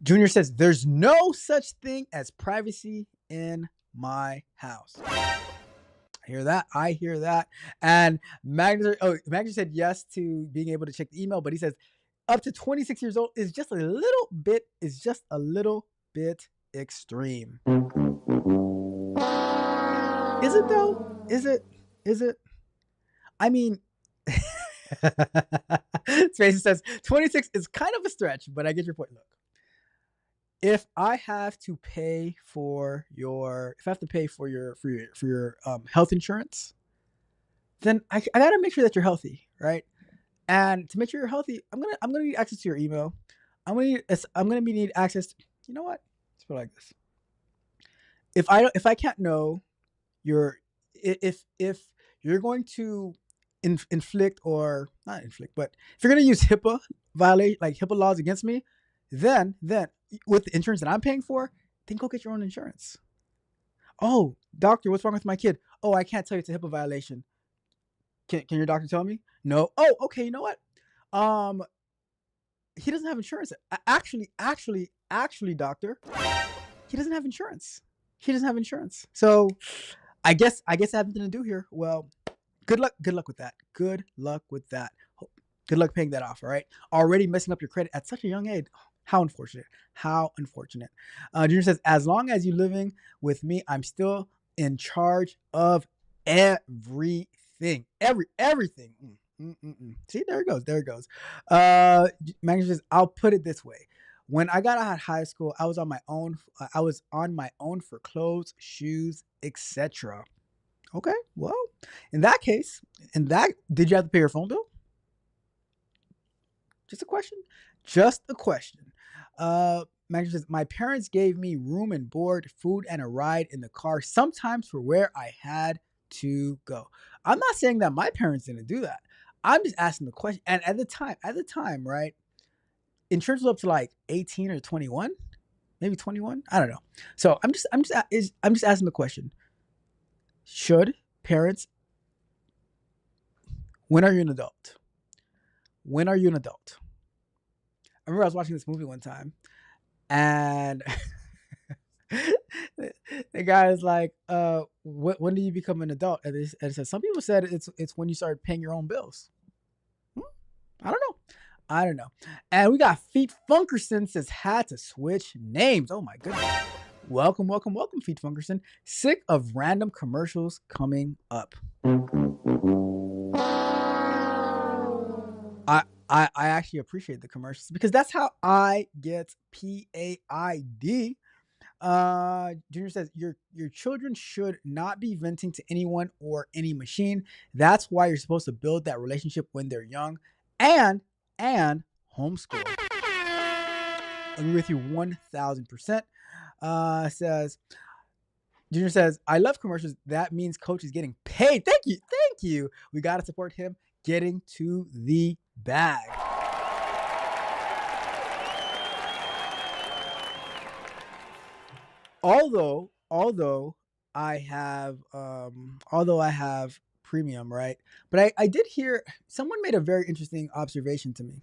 Junior says, there's no such thing as privacy in my house. I hear that. And Magnus said yes to being able to check the email, but he says up to 26 years old is just a little bit extreme. Is it though? Is it? I mean, Space says 26 is kind of a stretch, but I get your point. Look, if I have to pay for your health insurance, then I gotta make sure that you're healthy, right? And to make sure you're healthy, I'm gonna need access to your email. I'm gonna need access. You know what? Let's put it like this. If I can't know your if you're going to inflict or not inflict, but if you're going to use HIPAA violate like HIPAA laws against me, then with the insurance that I'm paying for, then go get your own insurance. Oh, doctor, what's wrong with my kid? Oh, I can't tell you, it's a HIPAA violation. Can your doctor tell me? No. Oh, okay. You know what? He doesn't have insurance. Actually, doctor, he doesn't have insurance. He doesn't have insurance. So I guess I have nothing to do here. Well, good luck with that. Good luck with that. Good luck paying that off. All right. Already messing up your credit at such a young age. How unfortunate. How unfortunate. Junior says, as long as you're living with me, I'm still in charge of everything. Everything. See, there it goes. There it goes. Magnus says, I'll put it this way. When I got out of high school, I was on my own. I was on my own for clothes, shoes, etc. Okay, well, in that case, did you have to pay your phone bill? Just a question. Just a question. Magnus says, my parents gave me room and board, food, and a ride in the car, sometimes for where I had to go. I'm not saying that my parents didn't do that. I'm just asking the question. And at the time, right? Insurance was up to like 18 or 21, maybe 21. I don't know. So I'm just asking the question. Should parents, when are you an adult? When are you an adult? I remember I was watching this movie one time and the guy is like, when do you become an adult? And it says, some people said it's when you start paying your own bills. I don't know. And we got Feet Funkerson says, had to switch names. Oh my goodness. Welcome, Feet Funkerson. Sick of random commercials coming up. I actually appreciate the commercials because that's how I get PAID. Junior says, your children should not be venting to anyone or any machine. That's why you're supposed to build that relationship when they're young and homeschool. Agree with you 1000%. Says Junior says, I love commercials. That means coach is getting paid. Thank you. We got to support him getting to the bag. Although I have premium, right? But I did hear someone made a very interesting observation to me.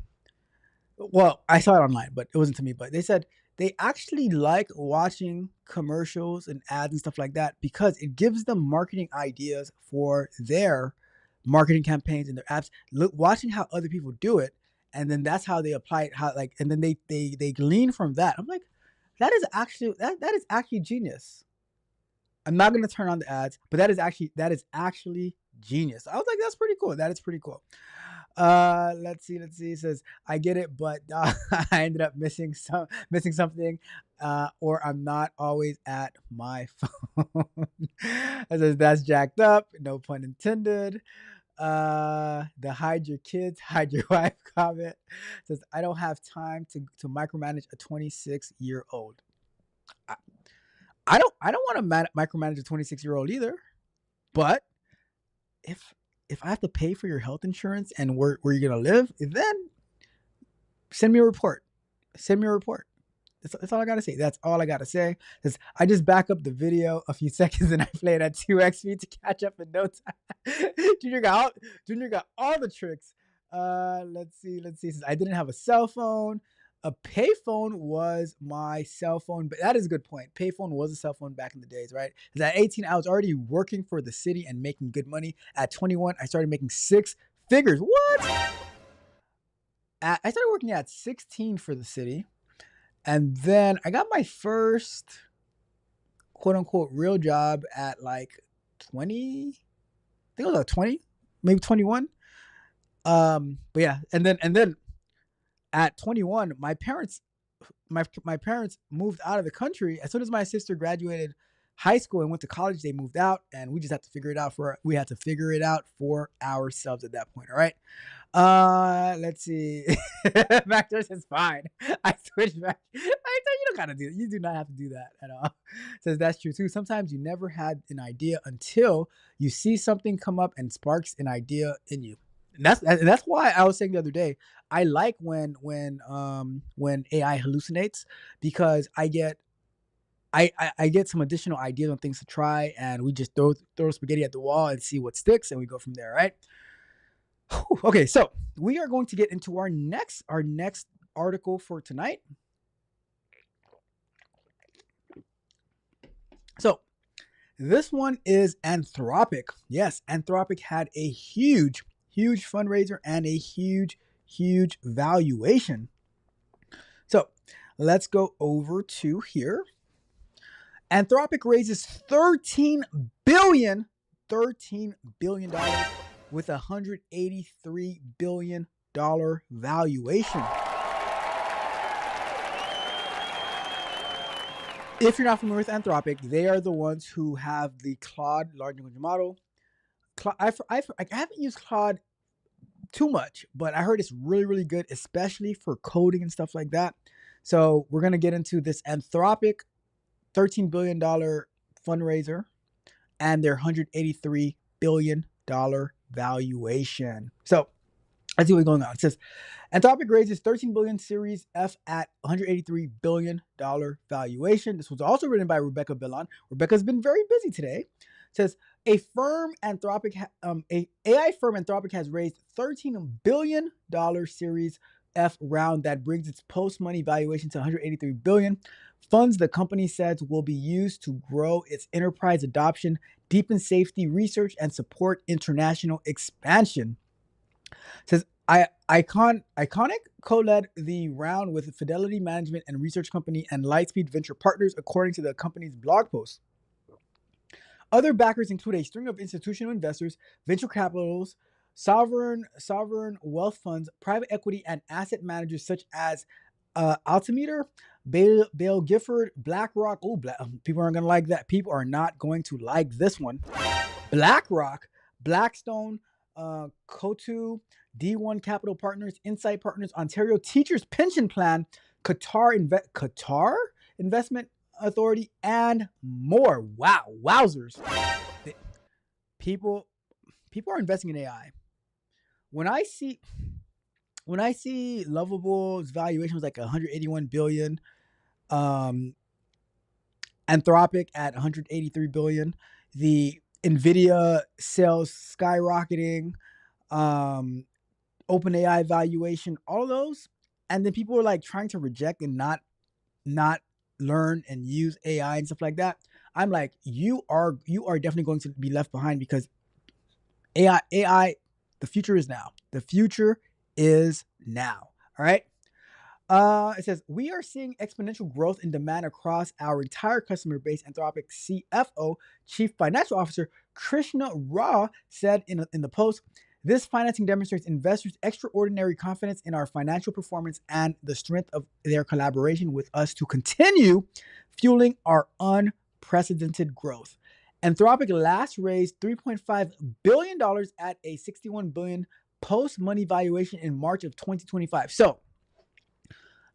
Well, I saw it online, but it wasn't to me. But they said they actually like watching commercials and ads and stuff like that because it gives them marketing ideas for their marketing campaigns and their apps. Watching how other people do it, and then that's how they apply it. And then they glean from that. I'm like, that is actually genius. I'm not gonna turn on the ads, but that is actually genius. I was like, that's pretty cool. That is pretty cool. Let's see. It says, I get it, but I ended up missing something, or I'm not always at my phone. It says, that's jacked up. No pun intended. The hide your kids, hide your wife comment says, I don't have time to micromanage a 26-year-old. I don't want to micromanage a 26-year-old either. But if I have to pay for your health insurance and where you're gonna live, then send me a report. That's all I gotta say. That's all I gotta say. I just back up the video a few seconds and I play it at 2x speed to catch up in no time. Junior got all the tricks. Let's see. I didn't have a cell phone. A payphone was my cell phone, but that is a good point. Payphone was a cell phone back in the days, right? Because at 18, I was already working for the city and making good money. At 21, I started making 6 figures. What? I started working at 16 for the city. And then I got my first quote unquote real job at like 20. I think it was like 20, maybe 21. But yeah, and then at 21, my parents my parents moved out of the country. As soon as my sister graduated high school and went to college, they moved out, and we just had to figure it out for ourselves at that point. All right. Let's see. Vectors is fine. I switched back. I tell you don't gotta do it. You do not have to do that at all. Says that's true too. Sometimes you never had an idea until you see something come up and sparks an idea in you. And that's why I was saying the other day, I like when AI hallucinates, because I get some additional ideas on things to try, and we just throw spaghetti at the wall and see what sticks, and we go from there, right? Whew. Okay, so we are going to get into our next article for tonight. So this one is Anthropic. Yes, Anthropic had a huge fundraiser and a huge valuation. So let's go over to here. Anthropic raises $13 billion with a $183 billion valuation. If you're not familiar with Anthropic, they are the ones who have the Claude large language model. I haven't used Claude too much, but I heard it's really good, especially for coding and stuff like that. So we're going to get into this Anthropic $13 billion fundraiser and their $183 billion valuation. So let's see what's going on. It says Anthropic raises $13 billion Series F at $183 billion valuation. This was also written by Rebecca Bellon. Rebecca's been very busy today. It says AI firm Anthropic has raised $13 billion Series F round that brings its post-money valuation to $183 billion. Funds the company says will be used to grow its enterprise adoption, deepen safety research, and support international expansion. It says Iconic co-led the round with Fidelity Management and Research Company and Lightspeed Venture Partners, according to the company's blog post. Other backers include a string of institutional investors, venture capitals, sovereign wealth funds, private equity, and asset managers such as Altimeter, Bale Gifford, BlackRock. Oh, people aren't going to like that. People are not going to like this one. BlackRock, Blackstone, Coatue, D1 Capital Partners, Insight Partners, Ontario Teachers Pension Plan, Qatar Investment Authority, and more. Wow, wowzers! People are investing in AI. When I see Lovable's valuation was like 181 billion, Anthropic at 183 billion, the Nvidia sales skyrocketing, OpenAI valuation, all of those, and then people were like trying to reject and not learn and use AI and stuff like that. I'm like, you are definitely going to be left behind, because AI, the future is now. The future is now. All right. It says, we are seeing exponential growth in demand across our entire customer base, Anthropic CFO, Chief Financial Officer Krishna Rao said in the post. This financing demonstrates investors' extraordinary confidence in our financial performance and the strength of their collaboration with us to continue fueling our unprecedented growth. Anthropic last raised $3.5 billion at a $61 billion post-money valuation in March of 2025. So,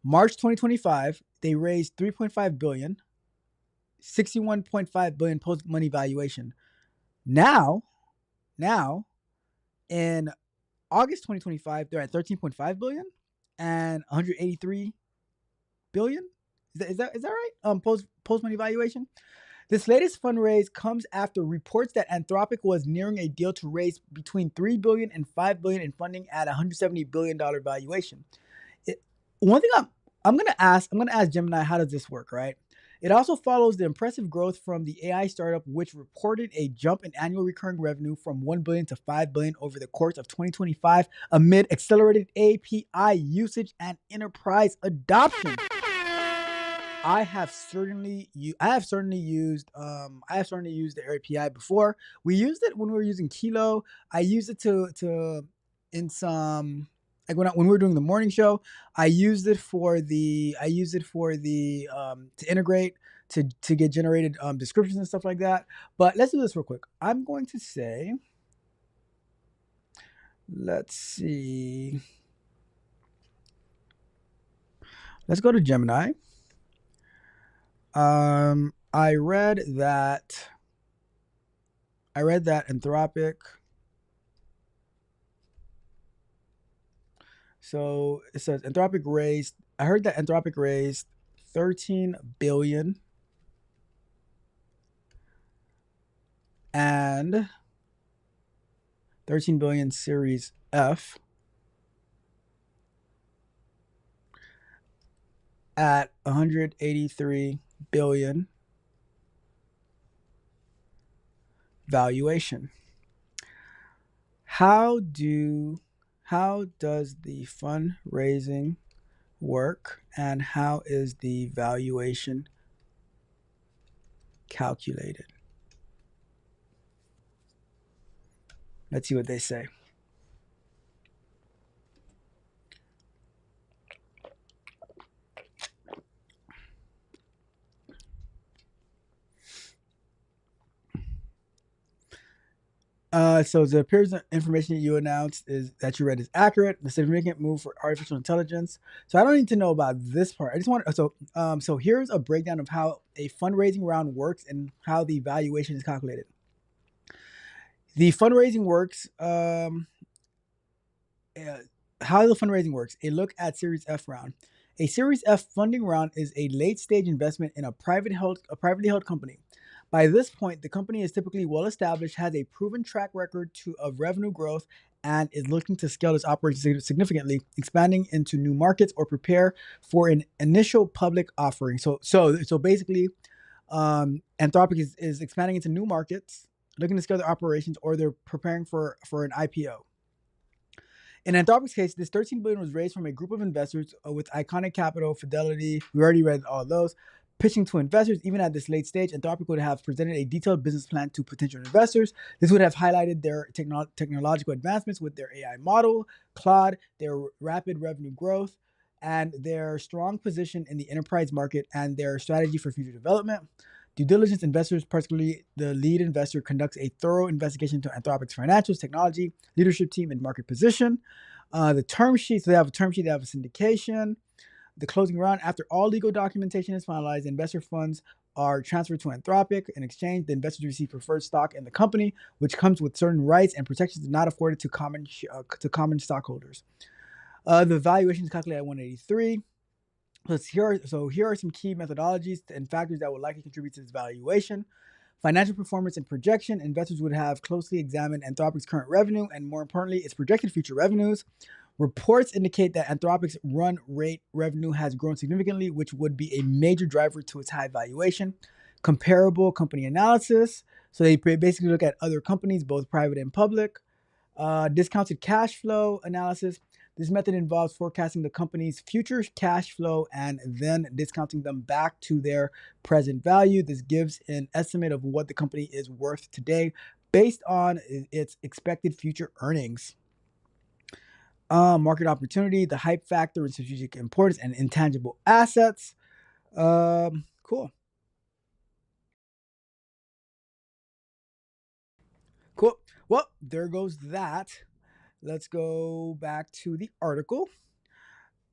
March 2025, they raised $3.5 billion, $61.5 billion post-money valuation. Now, in August 2025, they're at $13.5 billion and $183 billion. Is that right? Post-money valuation. This latest fundraise comes after reports that Anthropic was nearing a deal to raise between $3 billion and $5 billion in funding at a $170 billion valuation. One thing I'm gonna ask Gemini, how does this work, right? It also follows the impressive growth from the AI startup, which reported a jump in annual recurring revenue from $1 billion to $5 billion over the course of 2025 amid accelerated API usage and enterprise adoption. I have certainly used the API before. We used it when we were using Kilo. I used it in some like when we were doing the morning show, I used it for the to integrate to get generated descriptions and stuff like that. But let's do this real quick. I'm going to say, let's see, let's go to Gemini. I read that Anthropic. So it says Anthropic raised. I heard that Anthropic raised 13 billion and 13 billion Series F at 183 billion valuation. How does the fundraising work, and how is the valuation calculated? Let's see what they say. So the appearance of information that you announced is that you read is accurate. The significant move for artificial intelligence. So I don't need to know about this part. I just want so here's a breakdown of how a fundraising round works and how the valuation is calculated. The fundraising works. How the fundraising works. A look at Series F round. A Series F funding round is a late stage investment in a privately held company. By this point, the company is typically well established, has a proven track record of revenue growth, and is looking to scale its operations significantly, expanding into new markets or prepare for an initial public offering. So basically, Anthropic is expanding into new markets, looking to scale their operations, or they're preparing for an IPO. In Anthropic's case, this 13 billion was raised from a group of investors with Iconic Capital, Fidelity. We already read all of those. Pitching to investors, even at this late stage, Anthropic would have presented a detailed business plan to potential investors. This would have highlighted their technological advancements with their AI model, Claude, their rapid revenue growth, and their strong position in the enterprise market and their strategy for future development. Due diligence investors, particularly the lead investor, conducts a thorough investigation into Anthropic's financials, technology, leadership team, and market position. The term sheets, they have a term sheet, they have a syndication. The closing round, after all legal documentation is finalized, investor funds are transferred to Anthropic. In exchange, the investors receive preferred stock in the company, which comes with certain rights and protections not afforded to common stockholders. The valuation is calculated at 183. Here are some key methodologies and factors that will likely contribute to this valuation. Financial performance and projection. Investors would have closely examined Anthropic's current revenue and, more importantly, its projected future revenues. Reports indicate that Anthropic's run rate revenue has grown significantly, which would be a major driver to its high valuation. Comparable company analysis. So they basically look at other companies, both private and public. Discounted cash flow analysis. This method involves forecasting the company's future cash flow and then discounting them back to their present value. This gives an estimate of what the company is worth today based on its expected future earnings. Market opportunity, the hype factor and strategic importance, and intangible assets. Cool. Well, there goes that. Let's go back to the article.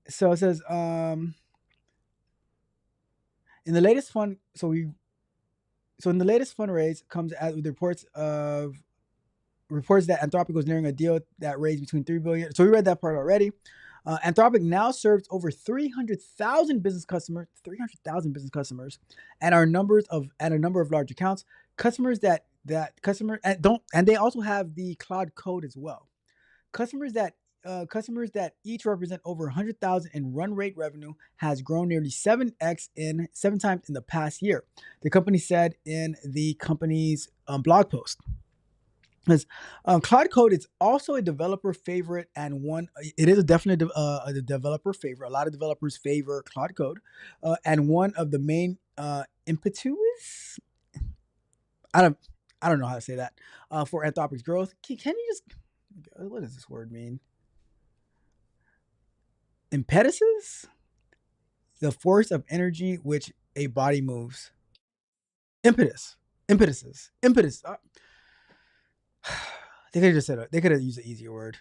So it says, in the latest fundraise comes out with reports that Anthropic was nearing a deal that raised between $3 billion. So we read that part already. Anthropic now serves over 300,000 business customers, and a number of large accounts. Customers and they also have the Claude Code as well. Customers that each represent over 100,000 in run rate revenue has grown nearly 7 times in the past year. The company said in the company's blog post. Claude Code is also a developer favorite and it is definitely a developer favorite. A lot of developers favor Claude Code, and one of the main impetus. I don't know how to say that for Anthropic's growth. Can you just, what does this word mean? Impetuses? The force of energy which a body moves. Impetus. Impetuses. Impetus. They could have just said, they could have used an easier word.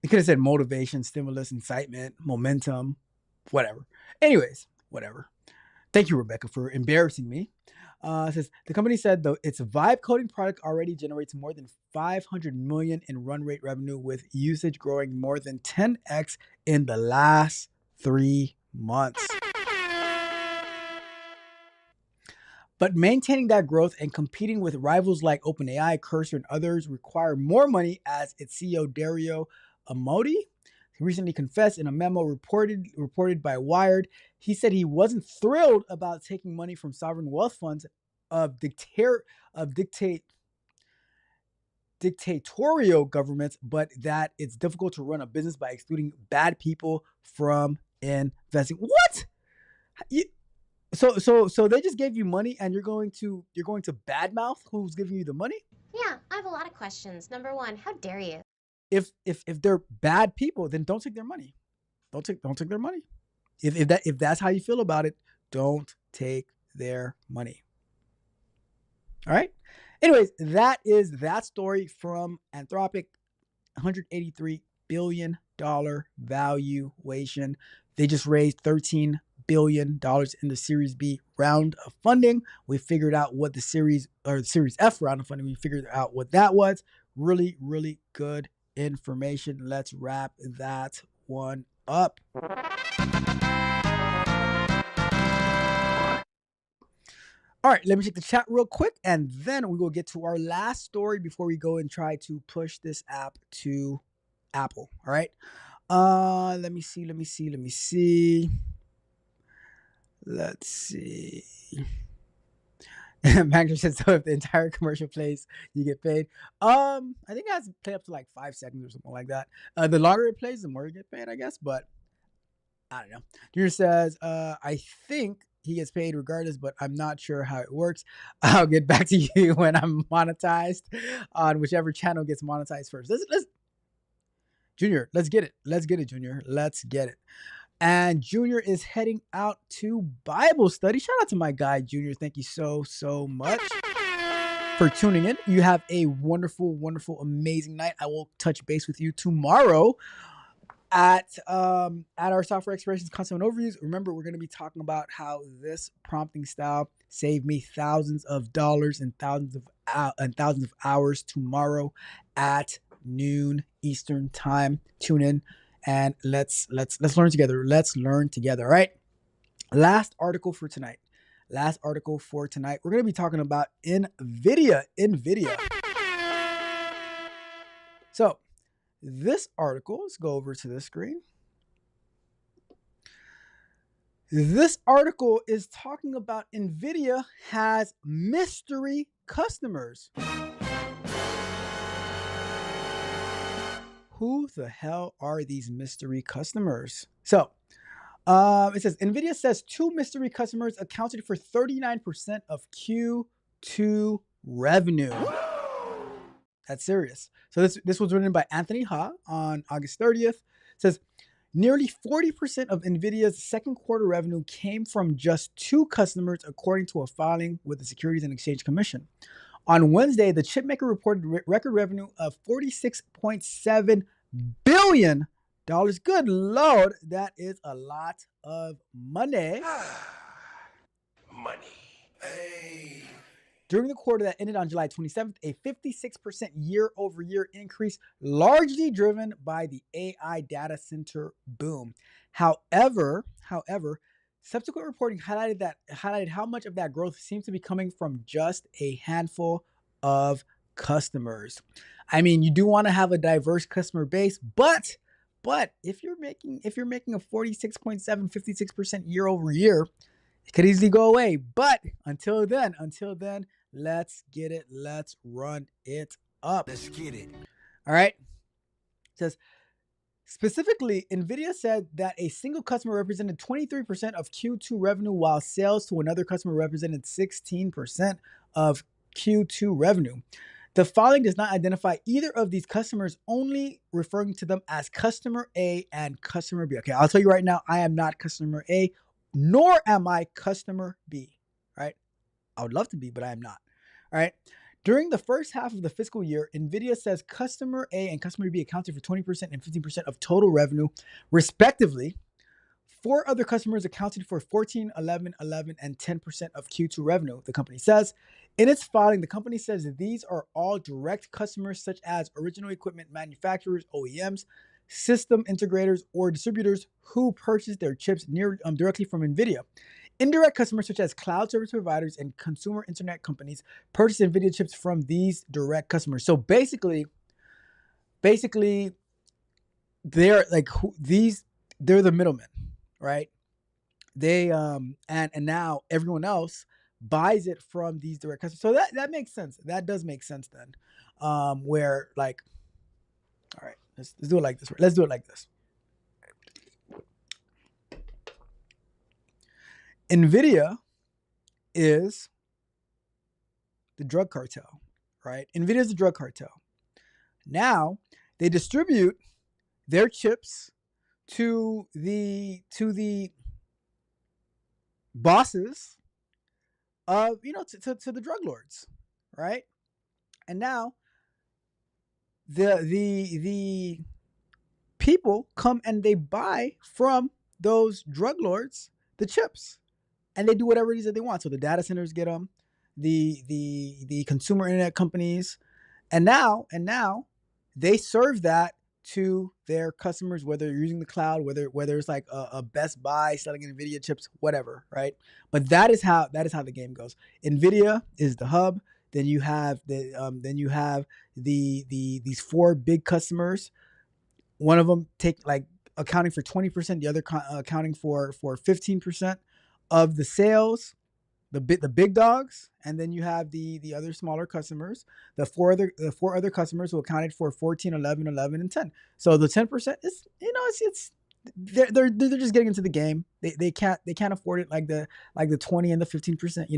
They could have said motivation, stimulus, incitement, momentum, whatever. Anyways, whatever. Thank you, Rebecca, for embarrassing me. It says the company said though its vibe coding product already generates more than 500 million in run rate revenue, with usage growing more than 10x in the last 3 months. But maintaining that growth and competing with rivals like OpenAI, Cursor, and others require more money, as its CEO Dario Amodei recently confessed in a memo reported by Wired. He said he wasn't thrilled about taking money from sovereign wealth funds of dictatorial governments, but that it's difficult to run a business by excluding bad people from investing. What? So they just gave you money and you're going to badmouth who's giving you the money? Yeah, I have a lot of questions. Number one, how dare you? If they're bad people, then don't take their money. Don't take their money. If that's how you feel about it, don't take their money. All right. Anyways, that is that story from Anthropic. $183 billion valuation. They just raised $13 billion in the Series B round of funding. We figured out what the Series F round of funding, we figured out what that was. Really, really good information. Let's wrap that one up. All right, let me check the chat real quick, and then we will get to our last story before we go and try to push this app to Apple. All right. Let me see. Magner said, so if the entire commercial plays, you get paid. I think it has to play up to like 5 seconds or something like that. The longer it plays, the more you get paid, I guess. But I don't know. Junior says, I think he gets paid regardless, but I'm not sure how it works. I'll get back to you when I'm monetized on whichever channel gets monetized first. Let's Junior, let's get it. Let's get it, Junior. Let's get it. And Junior is heading out to Bible study. Shout out to my guy, Junior. Thank you so much for tuning in. You have a wonderful, wonderful, amazing night. I will touch base with you tomorrow at our software explorations concept and overviews. Remember, we're going to be talking about how this prompting style saved me thousands of dollars and thousands of hours tomorrow at noon Eastern time. Tune in and let's learn together. Let's learn together. All right. Last article for tonight. We're going to be talking about Nvidia. So this article, let's go over to this screen. This article is talking about Nvidia has mystery customers. Who the hell are these mystery customers? So it says Nvidia says 2 mystery customers accounted for 39% of Q2 revenue. That's serious. So this was written by Anthony Ha on August 30th. It says nearly 40% of Nvidia's second quarter revenue came from just 2 customers, according to a filing with the Securities and Exchange Commission. On Wednesday, the chipmaker reported record revenue of $46.7 billion. Good Lord, that is a lot of money. Money. Hey. During the quarter that ended on July 27th, a 56% year-over-year increase, largely driven by the AI data center boom. However, subsequent reporting highlighted how much of that growth seems to be coming from just a handful of customers. I mean, you do want to have a diverse customer base, but if you're making a 46.7, 56% year-over-year, it could easily go away. But until then, let's get it. Let's run it up. Let's get it. All right. It says, specifically, Nvidia said that a single customer represented 23% of Q2 revenue, while sales to another customer represented 16% of Q2 revenue. The following does not identify either of these customers, only referring to them as customer A and customer B. Okay, I'll tell you right now, I am not customer A, nor am I customer B, right? I would love to be, but I am not, all right? During the first half of the fiscal year, Nvidia says customer A and customer B accounted for 20% and 15% of total revenue, respectively. 4 other customers accounted for 14, 11, 11, and 10% of Q2 revenue, the company says. In its filing, the company says that these are all direct customers such as original equipment manufacturers, OEMs, system integrators, or distributors who purchase their chips directly from Nvidia. Indirect customers such as cloud service providers and consumer internet companies purchase Nvidia chips from these direct customers. So basically, they're like they're the middlemen, right? They and now everyone else buys it from these direct customers. So that makes sense. That does make sense then. Where like, all right, let's do it like this. Let's do it like this. Nvidia is the drug cartel, right? Nvidia is the drug cartel. Now they distribute their chips to the bosses of, to the drug lords, right? And now the people come and they buy from those drug lords the chips, and they do whatever it is that they want. So the data centers get them, the consumer internet companies, and now they serve that to their customers, whether you're using the cloud, whether it's like a Best Buy selling Nvidia chips, whatever, right? But that is how the game goes. Nvidia is the hub. Then you have these 4 big customers. One of them accounting for 20%, the other accounting for 15% of the sales. The big dogs, and then you have the other smaller customers, the four other customers who accounted for 14, 11, 11, and 10. So the 10% is, it's they're just getting into the game. They can't afford it like the 20 and the 15%.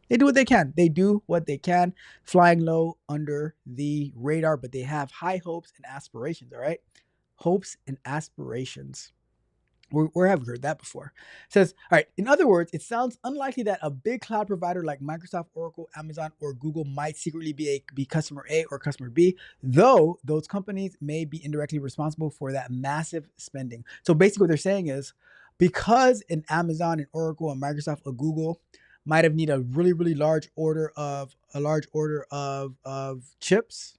They do what they can. They do what they can, flying low under the radar, but they have high hopes and aspirations. All right, hopes and aspirations. Where have we heard that before? It says, all right, in other words, it sounds unlikely that a big cloud provider like Microsoft, Oracle, Amazon, or Google might secretly be customer A or customer B, though those companies may be indirectly responsible for that massive spending. So basically what they're saying is, because an Amazon, an Oracle, a Microsoft, or Google might have needed a really, really large order of chips,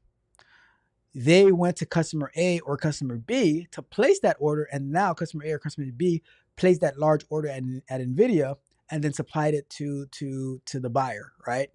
they went to customer A or customer B to place that order, and now customer A or customer B placed that large order at Nvidia and then supplied it to the buyer, right?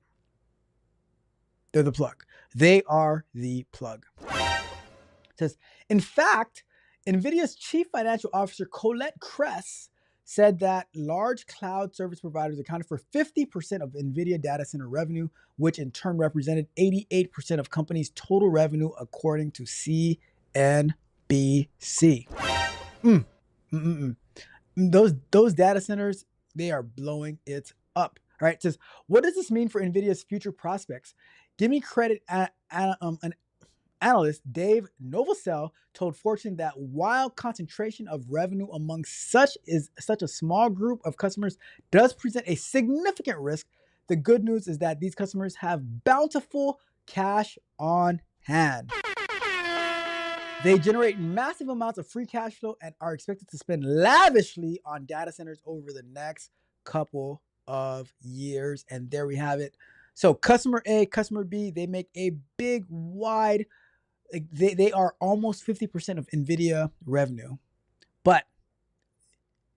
They're the plug. They are the plug. It says, in fact, Nvidia's chief financial officer, Colette Kress, said that large cloud service providers accounted for 50% of Nvidia data center revenue, which in turn represented 88% of companies' total revenue, according to CNBC. Those data centers, they are blowing it up. All right, it says, what does this mean for Nvidia's future prospects? Give me credit. An analyst, Dave Novosel, told Fortune that while concentration of revenue among such a small group of customers does present a significant risk, the good news is that these customers have bountiful cash on hand. They generate massive amounts of free cash flow and are expected to spend lavishly on data centers over the next couple of years. And there we have it. So customer A, customer B, they make a big, wide, they are almost 50% of Nvidia revenue, but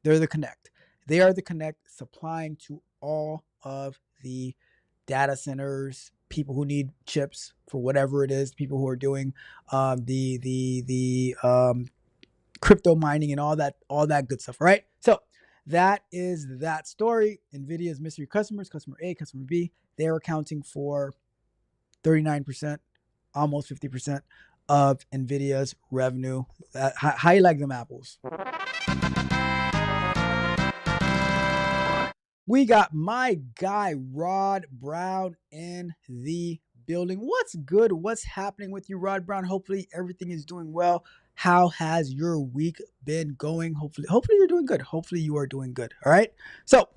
they're the connect. They are the connect, supplying to all of the data centers, people who need chips for whatever it is, people who are doing the crypto mining and all that good stuff, right? So that is that story. Nvidia's mystery customers, customer A, customer B, they're accounting for 39%, almost 50% of Nvidia's revenue. How you like them apples? We got my guy Rod Brown in the building. What's good? What's happening with you, Rod Brown? Hopefully everything is doing well. How has your week been going? Hopefully you're doing good. Hopefully you are doing good. All right. So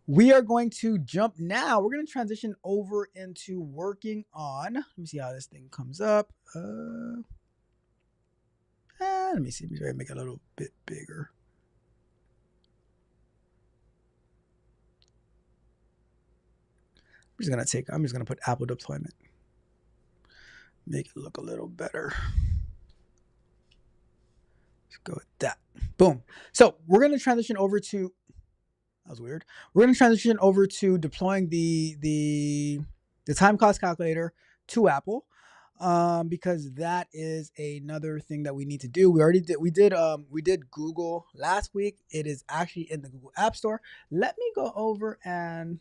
we are going to jump now. We're going to transition over into working on. Let me see how this thing comes up. Let me see. Let me make it a little bit bigger. I'm just gonna put Apple deployment. Make it look a little better. Let's go with that. Boom. So we're gonna transition over to. That was weird. We're gonna transition over to deploying the time cost calculator to Apple, because that is another thing that we need to do. We already did. We did Google last week. It is actually in the Google App Store. Let me go over and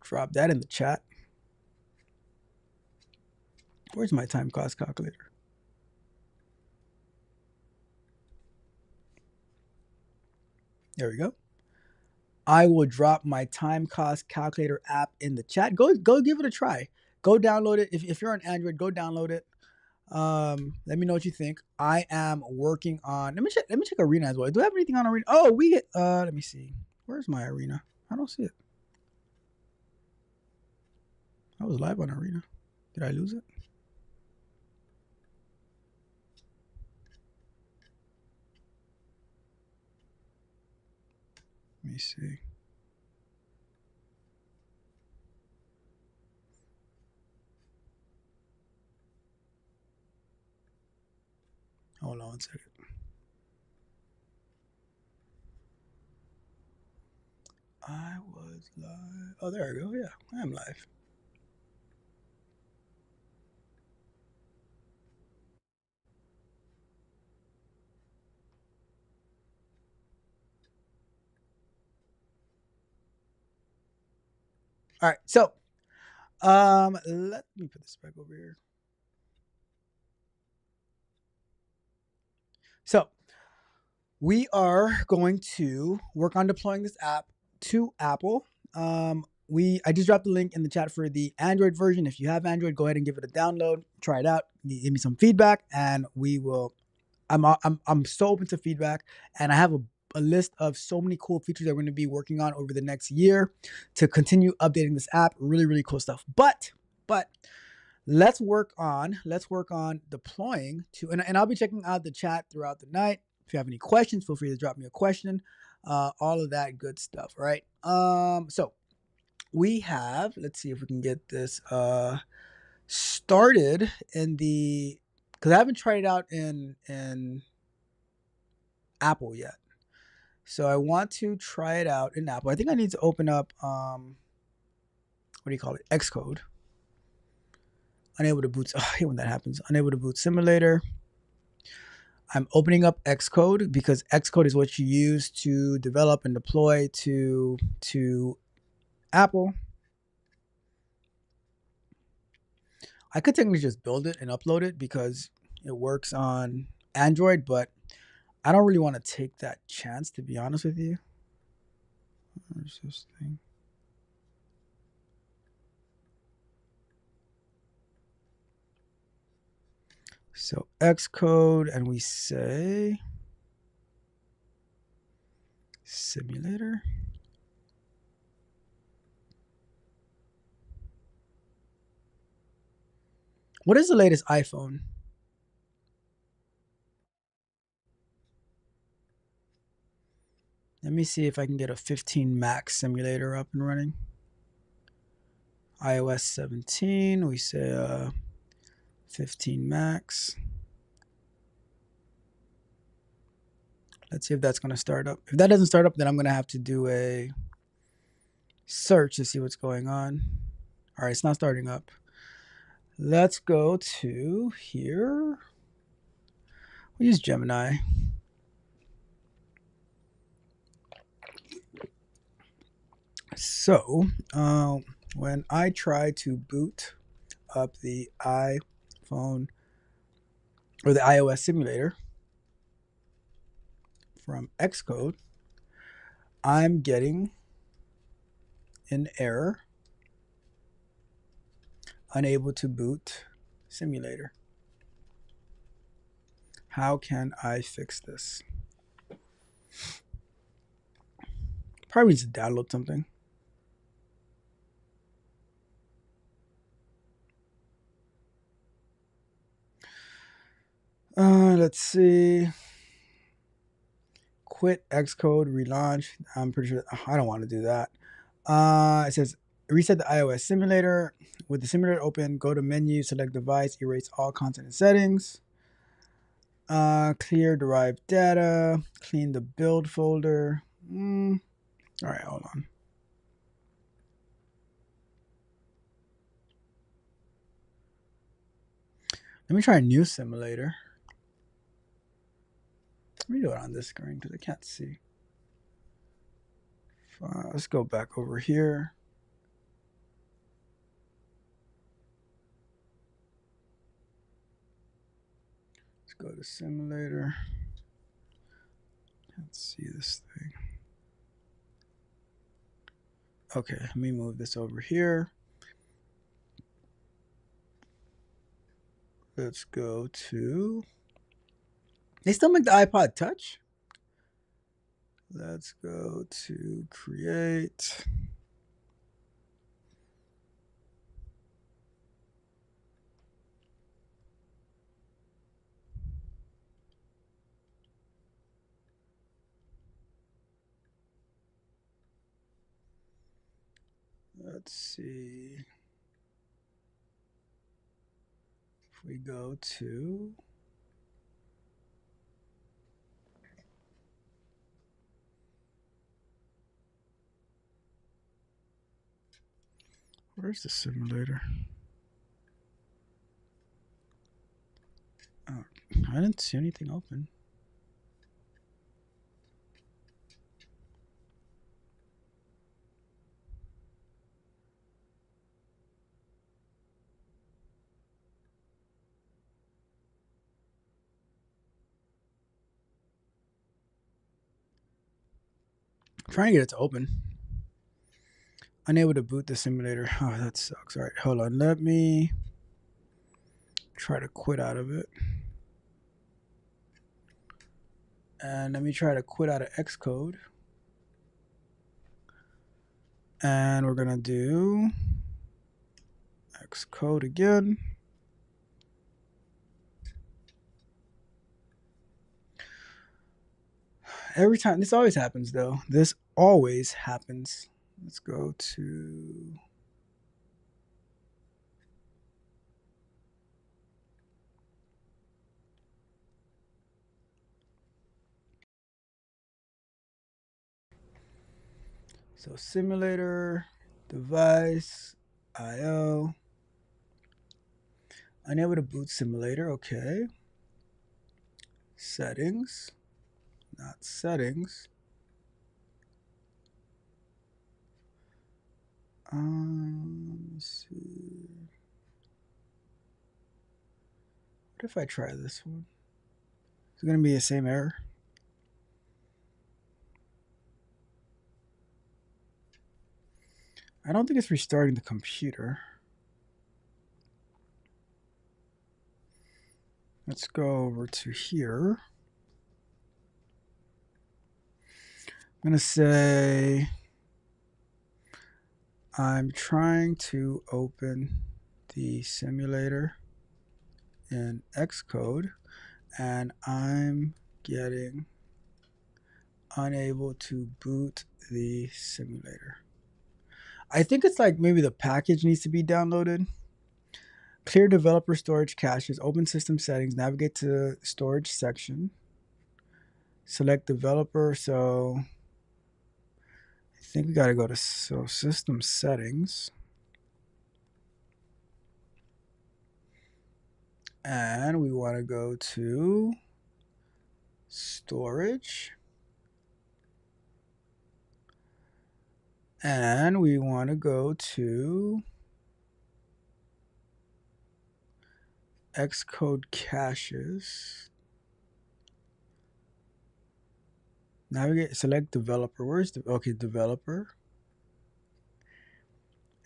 drop that in the chat. Where's my time cost calculator? There we go. I will drop my time cost calculator app in the chat. Go give it a try. Go download it. If you're on Android, go download it. Let me know what you think. I am working on. Let me check Arena as well. Do I have anything on Arena? Oh, let me see. Where's my Arena? I don't see it. I was live on Arena. Did I lose it? Let me see. Hold on one second. I was live. Oh, there we go. Yeah, I am live. All right, so let me put this back over here. So we are going to work on deploying this app to Apple. I just dropped the link in the chat for the Android version. If you have Android, go ahead and give it a download, try it out, give me some feedback, and we will. I'm so open to feedback, and I have a list of so many cool features that we're going to be working on over the next year to continue updating this app. Really, really cool stuff. But let's work on deploying to, and I'll be checking out the chat throughout the night. If you have any questions, feel free to drop me a question. All of that good stuff, right? So we have, let's see if we can get this started in the, because I haven't tried it out in Apple yet. So I want to try it out in Apple. I think I need to open up, what do you call it? Xcode. Unable to boot. Oh, I hate when that happens. Unable to boot simulator. I'm opening up Xcode because Xcode is what you use to develop and deploy to Apple. I could technically just build it and upload it because it works on Android, but I don't really want to take that chance, to be honest with you. Where's this thing? So Xcode, and we say simulator. What is the latest iPhone? Let me see if I can get a 15 Max simulator up and running. iOS 17, we say 15 Max. Let's see if that's going to start up. If that doesn't start up, then I'm going to have to do a search to see what's going on. All right, it's not starting up. Let's go to here. We use Gemini. So when I try to boot up the iPhone or the iOS simulator from Xcode, I'm getting in error. Unable to boot simulator. How can I fix this? Probably needs to download something. Let's see. Quit Xcode, relaunch. I'm pretty sure I don't want to do that. It says reset the iOS simulator. With the simulator open, go to menu, select device, erase all content and settings. Clear derived data, clean the build folder. All right, hold on. Let me try a new simulator. Let me do it on this screen because I can't see. Let's go back over here. Let's go to simulator. Can't see this thing. Okay, let me move this over here. Let's go to. They still make the iPod Touch? Let's go to create. Let's see. If we go to. Where's the simulator? Oh, I didn't see anything open. I'm trying to get it to open. Unable to boot the simulator. Oh, that sucks. All right, hold on. Let me try to quit out of it. And let me try to quit out of Xcode. And we're going to do Xcode again. Every time. This always happens, though. This always happens. Let's go to. So simulator, device, IO. Unable to boot simulator. Okay. Settings. Not settings. Let's see. What if I try this one? Is it going to be the same error? I don't think it's restarting the computer. Let's go over to here. I'm going to say I'm trying to open the simulator in Xcode and I'm getting unable to boot the simulator. I think it's like maybe the package needs to be downloaded. Clear developer storage caches, open system settings, navigate to storage section. Select developer. So I think we got to go to system settings. And we want to go to storage. And we want to go to Xcode caches. Navigate, select developer. Where's the, okay, developer.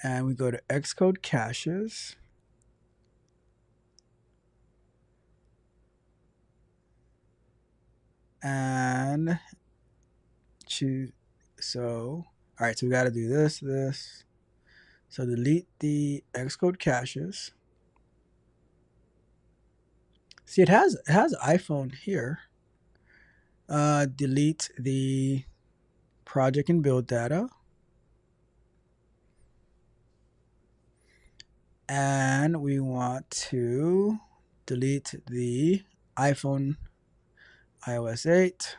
and we go to Xcode caches. And choose, so, all right, so we got to do this. So delete the Xcode caches. See, it has iPhone here. Delete the project and build data. And we want to delete the iPhone iOS 8.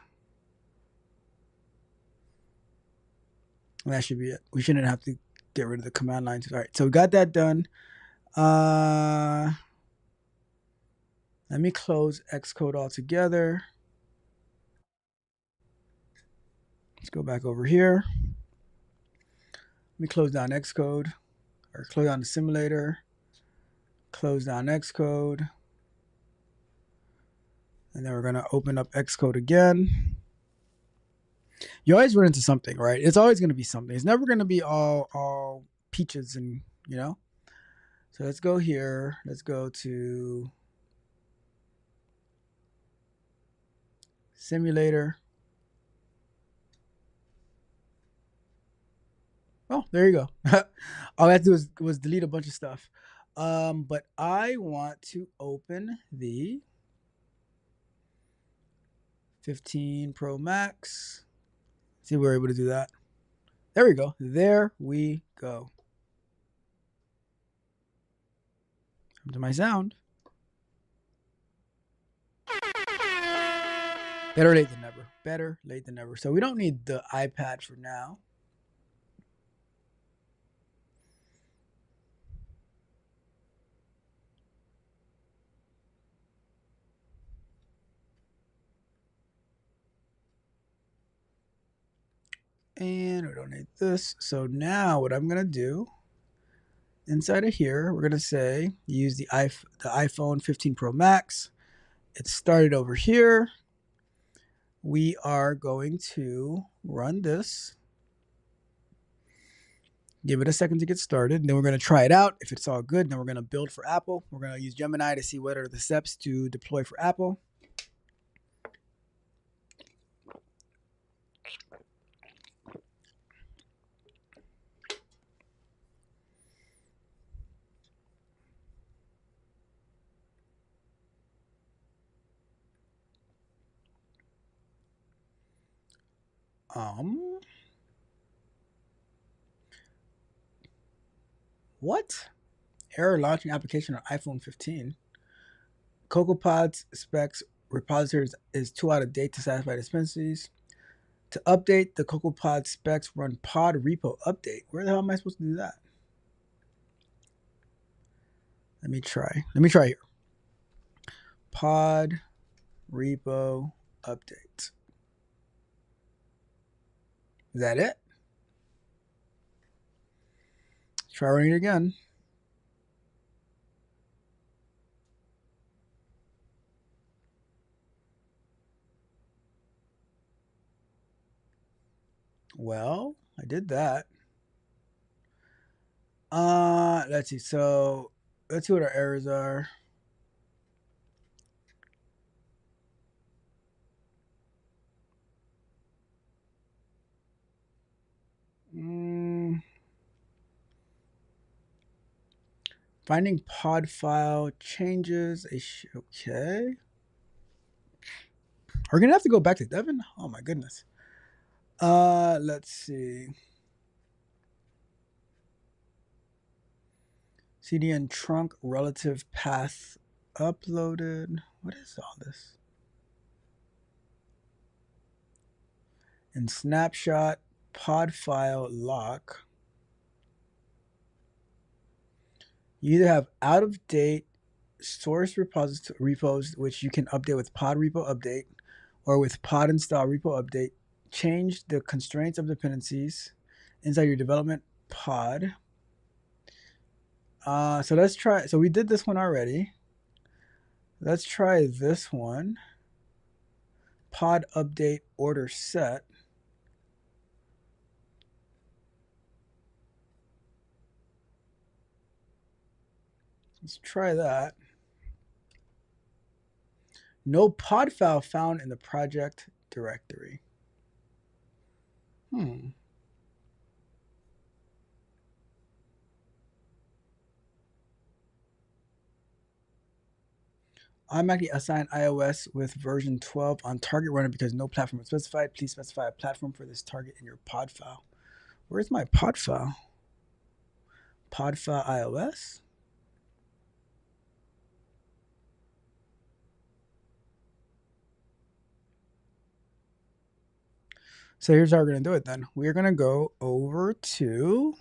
And that should be it. We shouldn't have to get rid of the command lines. All right, so we got that done. Let me close Xcode altogether. Let's go back over here. Let me close down Xcode, or close down the simulator. Close down Xcode. And then we're going to open up Xcode again. You always run into something, right? It's always going to be something. It's never going to be all peaches and, you know. So let's go here. Let's go to simulator. Oh, there you go. All I had to do was delete a bunch of stuff. But I want to open the 15 Pro Max. See if we're able to do that. There we go. There we go. Come to my sound. Better late than never. Better late than never. So we don't need the iPad for now. And we don't need this. So now what I'm going to do, inside of here, we're going to say use the iPhone 15 Pro Max. It started over here. We are going to run this. Give it a second to get started. And then we're going to try it out. If it's all good, then we're going to build for Apple. We're going to use Gemini to see what are the steps to deploy for Apple. What? Error launching application on iPhone 15. CocoaPod's specs repository is too out of date to satisfy dependencies. To update the CocoaPod specs, run pod repo update. Where the hell am I supposed to do that? Let me try here. Pod repo update. Is that it? Try running it again. Well, I did that. Let's see. So let's see what our errors are. Finding pod file changes. Okay. We're gonna have to go back to Devin. Oh my goodness. Let's see. CDN trunk relative path uploaded. What is all this? And snapshot pod file lock. You either have out of date source repos, which you can update with pod repo update, or with pod install repo update. Change the constraints of dependencies inside your development pod. So let's try. So we did this one already. Let's try this one. Pod update order set. Let's try that. No pod file found in the project directory. Automatically assign iOS with version 12 on target runner because no platform is specified. Please specify a platform for this target in your pod file. Where's my pod file? Pod file iOS? So here's how we're going to do it then. We're going to go over to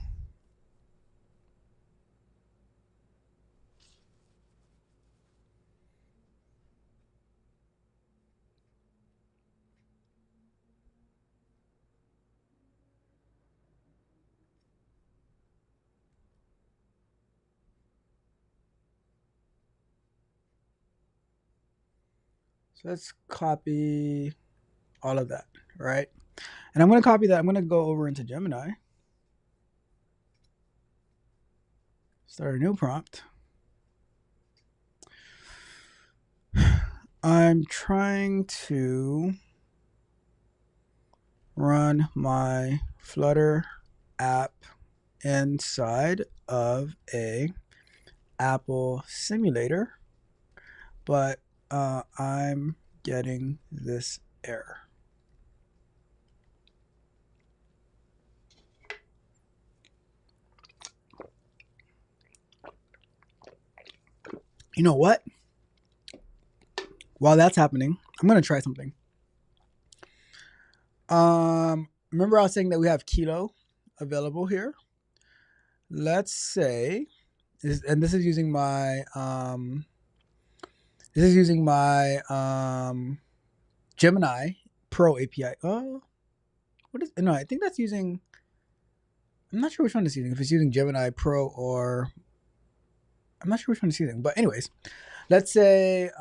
so let's copy all of that, right? And I'm going to copy that. I'm going to go over into Gemini. Start a new prompt. I'm trying to run my Flutter app inside of a Apple simulator, but I'm getting this error. You know what? While that's happening, I'm going to try something. Remember I was saying that we have Kilo available here. Let's say, and this is using my Gemini Pro API. Oh, what is? No, I think that's using. I'm not sure which one it's using. If it's using Gemini Pro or I'm not sure which one it's using. But anyways, let's say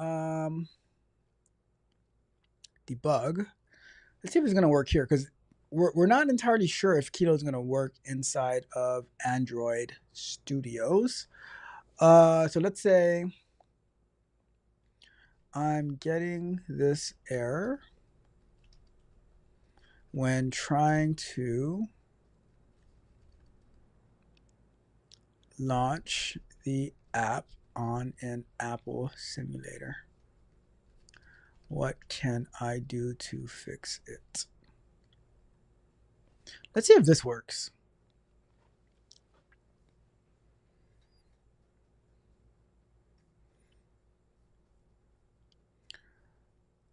debug. Let's see if it's going to work here because we're not entirely sure if Kilo is going to work inside of Android Studios. So let's say I'm getting this error when trying to launch the app on an Apple simulator. What can I do to fix it? Let's see if this works.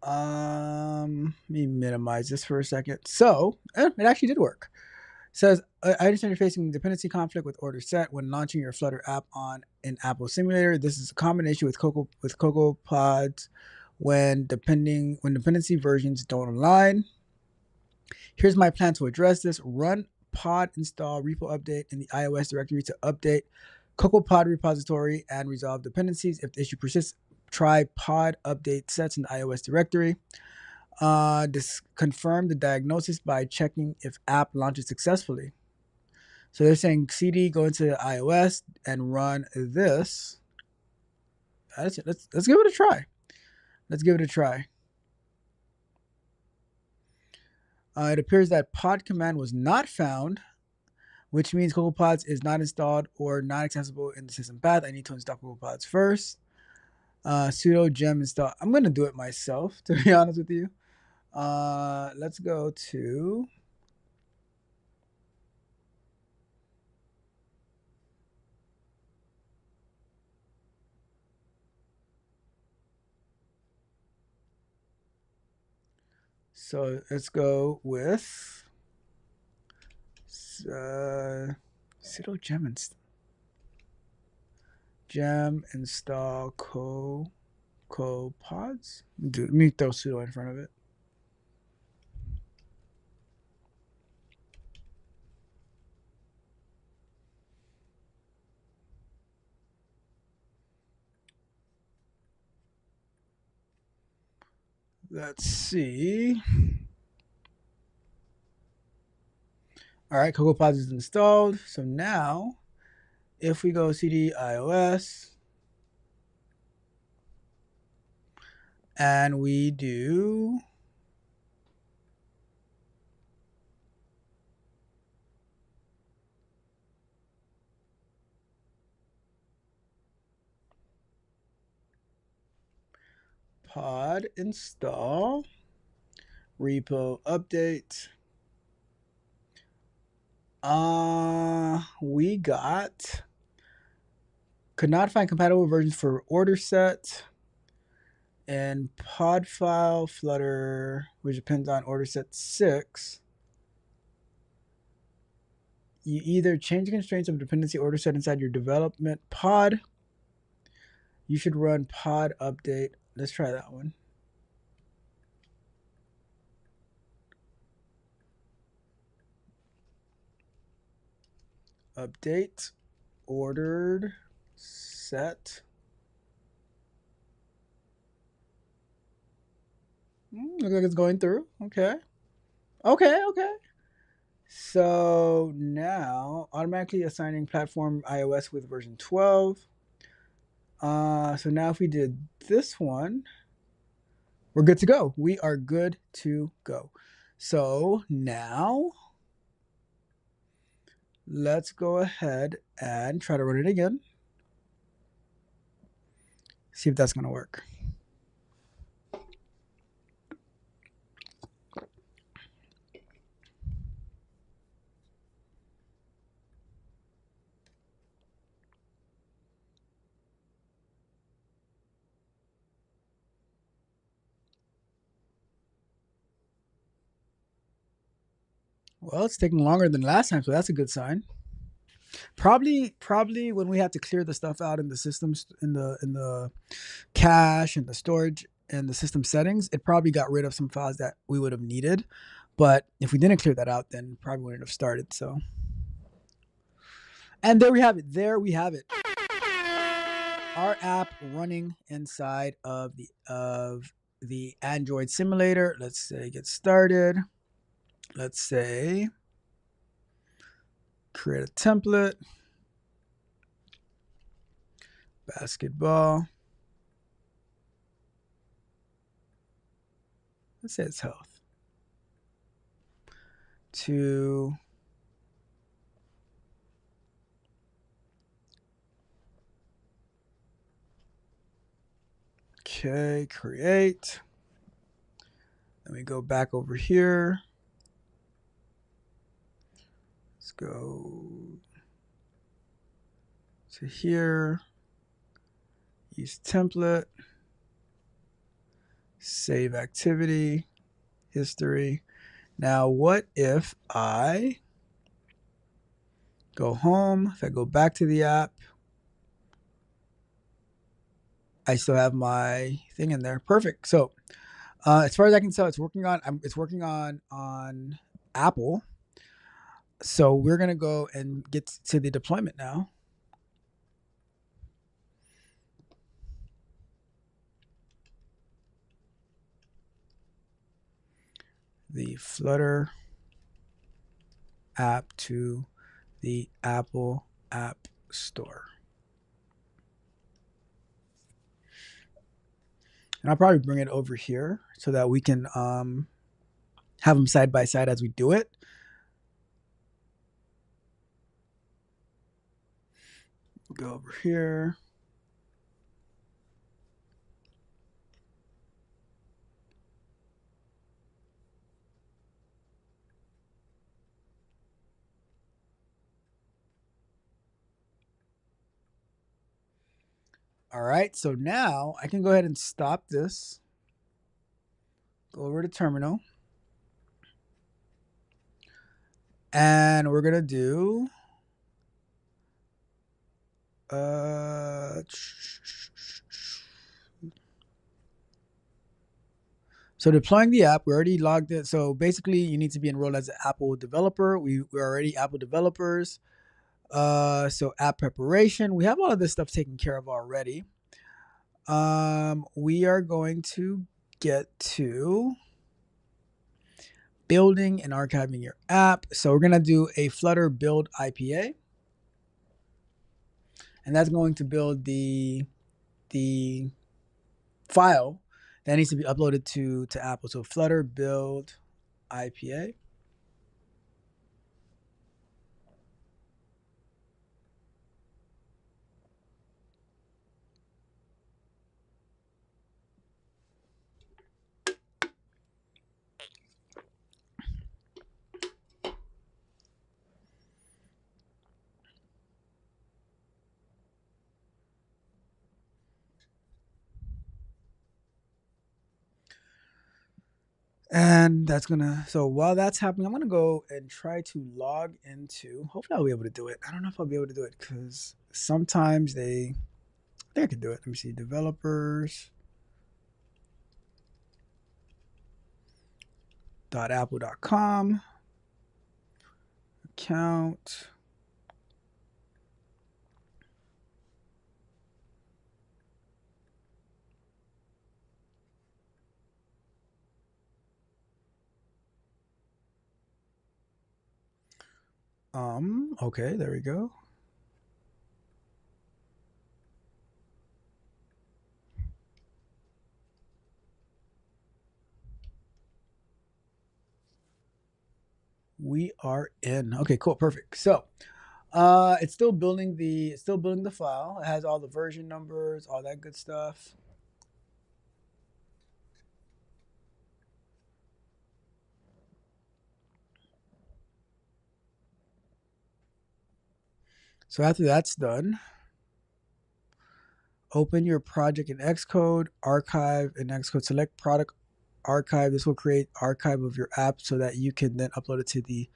Let me minimize this for a second. So it actually did work. It says, I understand you're facing dependency conflict with order set when launching your Flutter app on an Apple simulator. This is a common issue with Cocoa Pods when dependency versions don't align. Here's my plan to address this. Run pod install repo update in the iOS directory to update CocoaPod repository and resolve dependencies. If the issue persists, try pod update sets in the iOS directory. Confirm the diagnosis by checking if app launches successfully. So they're saying CD, go into iOS and run this. That's it. Let's give it a try. Let's give it a try. It appears that pod command was not found, which means CocoaPods is not installed or not accessible in the system path. I need to install CocoaPods first. Sudo gem install. I'm going to do it myself, to be honest with you. Let's go to so let's go with sudo gem install CocoaPods. Let me throw sudo in front of it. Let's see. All right, CocoaPods is installed. So now, if we go cd iOS, and we do pod install repo update. We got could not find compatible versions for order set and pod file Flutter, which depends on order set 6. You either change the constraints of dependency order set inside your development pod. You should run pod update. Let's try that one. Update ordered set. Looks like it's going through. Okay. So now automatically assigning platform iOS with version 12. So now if we did this one, we're good to go. We are good to go. So now let's go ahead and try to run it again. See if that's going to work. Well, it's taking longer than last time, so that's a good sign. Probably when we have to clear the stuff out in the systems, in the cache and the storage and the system settings, it probably got rid of some files that we would have needed. But if we didn't clear that out, then probably wouldn't have started. So, and there we have it. Our app running inside of the Android simulator. Let's say get started. Let's say create a template. Basketball. Let's say it's health. To okay, create. Then we go back over here. Let's go to here. Use template. Save activity. History. Now, what if I go home? If I go back to the app, I still have my thing in there. Perfect. So, as far as I can tell, it's working on Apple. So we're gonna go and get to the deployment now. The Flutter app to the Apple App Store. And I'll probably bring it over here so that we can have them side by side as we do it. Go over here. All right, so now I can go ahead and stop this. Go over to terminal. And we're gonna do so deploying the app, we already logged it. So basically you need to be enrolled as an Apple developer. We're already Apple developers. So app preparation, we have all of this stuff taken care of already. We are going to get to building and archiving your app. So we're gonna do a Flutter build IPA. And that's going to build the file That needs to be uploaded to Apple. So Flutter build IPA. And that's gonna, so while that's happening, I'm gonna go and try to log into, hopefully I'll be able to do it. I don't know if I'll be able to do it because sometimes I think I can do it. Let me see, developers. .apple.com account. Okay, there we go. We are in. Okay, cool, perfect. So it's still building the file. It has all the version numbers, all that good stuff. So after that's done, open your project in Xcode, archive in Xcode, select product archive. This will create archive of your app so that you can then upload it to the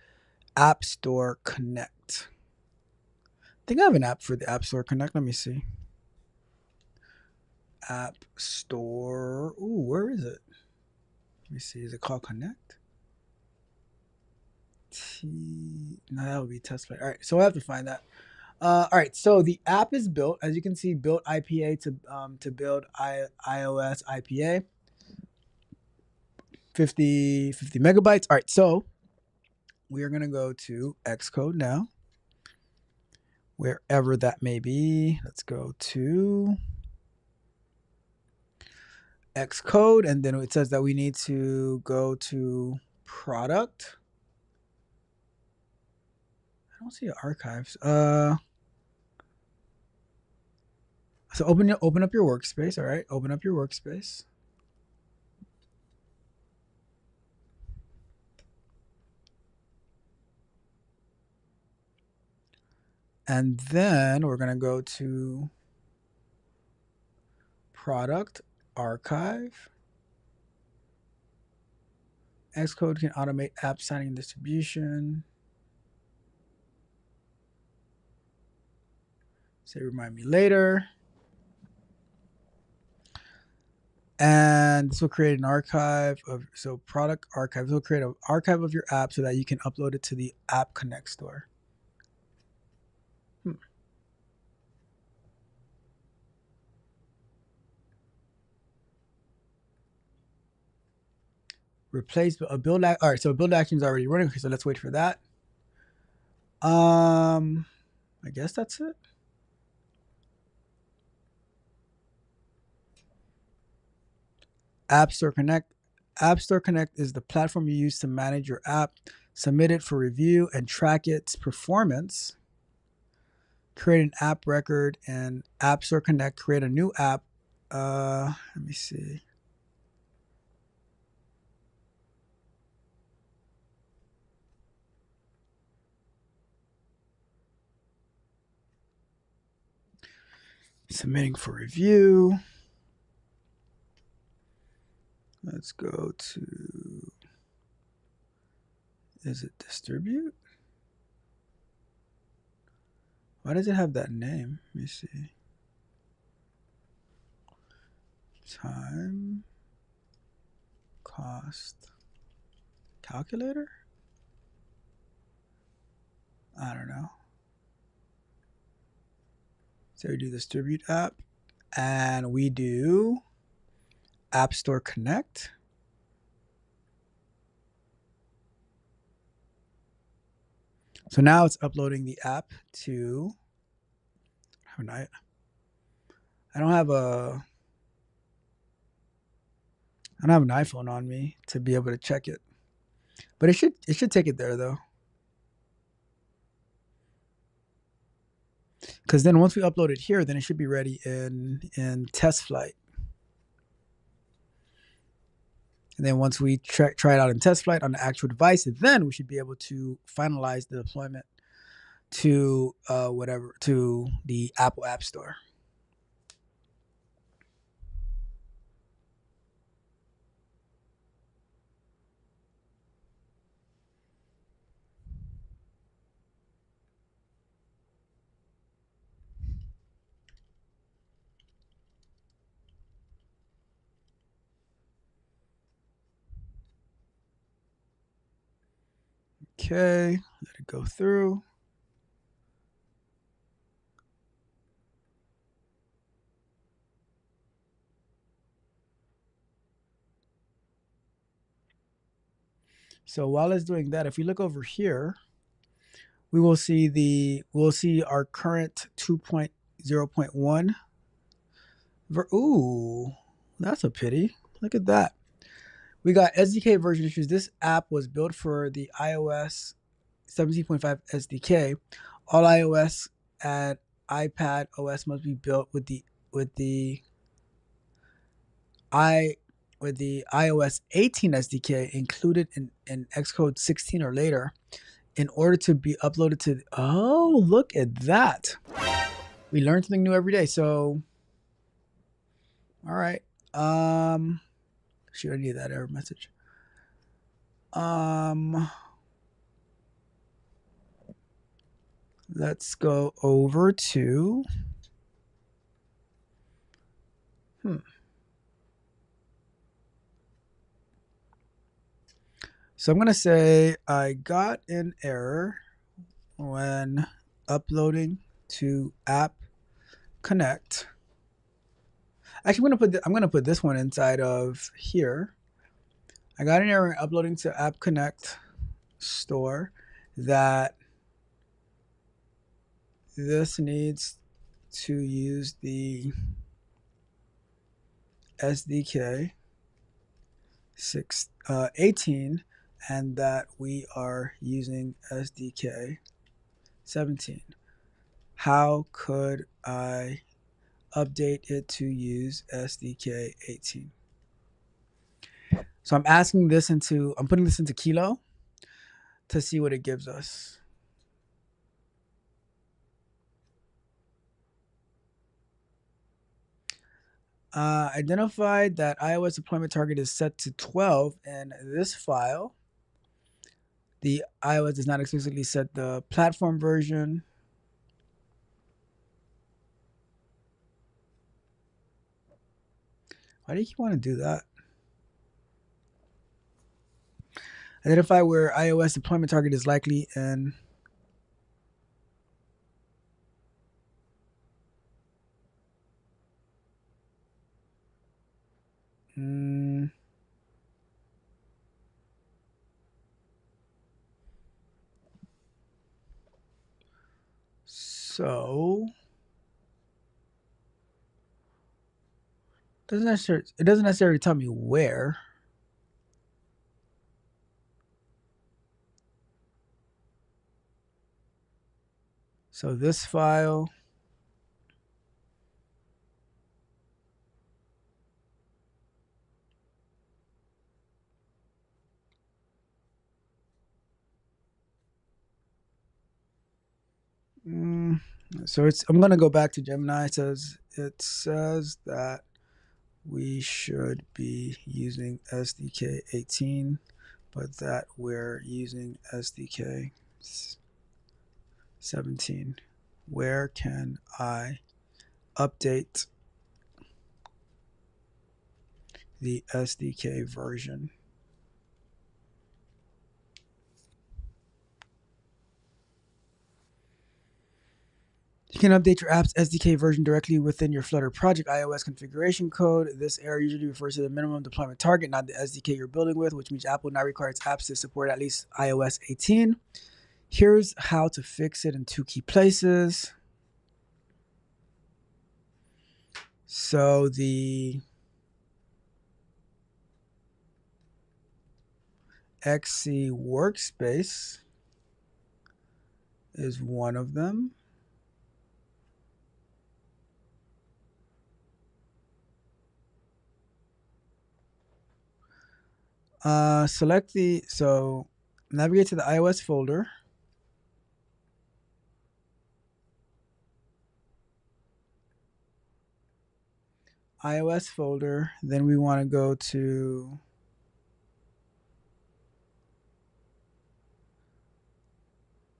App Store Connect. I think I have an app for the App Store Connect. Let me see. App Store. Ooh, where is it? Let me see. Is it called Connect? No, that would be test play. All right, so I have to find that. All right, so the app is built, as you can see, built IPA to build iOS IPA. 50 megabytes. All right, so we are gonna go to Xcode now, wherever that may be. Let's go to Xcode, and then it says that we need to go to product. I don't see archives. So open up your workspace. All right, open up your workspace. And then we're gonna go to product archive. Xcode can automate app signing and distribution. Say remind me later. And this will create an archive of, so product archive. This will create an archive of your app so that you can upload it to the App Connect store. Replace a build act. All right, so build action is already running. Okay, so let's wait for that. I guess that's it. App Store Connect. App Store Connect is the platform you use to manage your app, submit it for review, and track its performance. Create an app record and App Store Connect. Create a new app. Let me see. Submitting for review. Let's go to, is it distribute? Why does it have that name? Let me see. Time, cost, calculator? I don't know. So we do distribute app and we do App Store Connect. So now it's uploading the app to, I don't have a, I don't have an iPhone on me to be able to check it, but it should take it there though. Because then once we upload it here, then it should be ready in test flight. And then once we try it out in test flight on the actual device, then we should be able to finalize the deployment to to the Apple App Store. Okay, let it go through. So while it's doing that, if we look over here, we will see our current 2.0.1. Ooh, that's a pity. Look at that. We got SDK version issues. This app was built for the iOS 17.5 SDK. All iOS and iPad OS must be built with the iOS 18 SDK included in Xcode 16 or later in order to be uploaded to. Oh, look at that. We learn something new every day. So, all right. Shoot, I need that error message. Let's go over to. So I'm going to say I got an error when uploading to App Connect. Actually, I'm going to put this one inside of here. I got an error uploading to App Connect store that this needs to use the SDK 18 and that we are using SDK 17. How could I update it to use SDK 18? So I'm putting this into Kilo to see what it gives us. Identified that iOS deployment target is set to 12 in this file. The iOS does not explicitly set the platform version. Why do you want to do that? Identify where iOS deployment target is likely in. So it doesn't necessarily tell me where. So this file. So I'm going to go back to Gemini. It says that we should be using SDK 18, but that we're using SDK 17. Where can I update the SDK version? You can update your app's SDK version directly within your Flutter project iOS configuration code. This error usually refers to the minimum deployment target, not the SDK you're building with, which means Apple now requires apps to support at least iOS 18. Here's how to fix it in 2 key places. So XC workspace is one of them. So navigate to the iOS folder. iOS folder, then we want to go to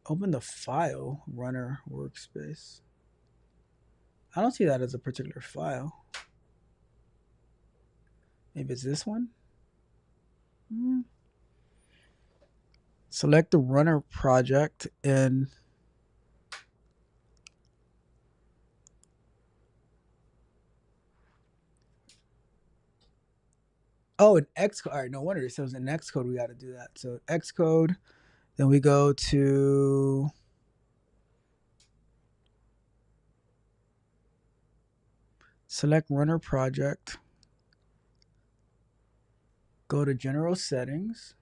open the file, runner workspace. I don't see that as a particular file. Maybe it's this one. Select the runner project in an Xcode. All right, no wonder. So it's an Xcode. We got to do that. So Xcode. Then we go to select runner project. Go to general settings.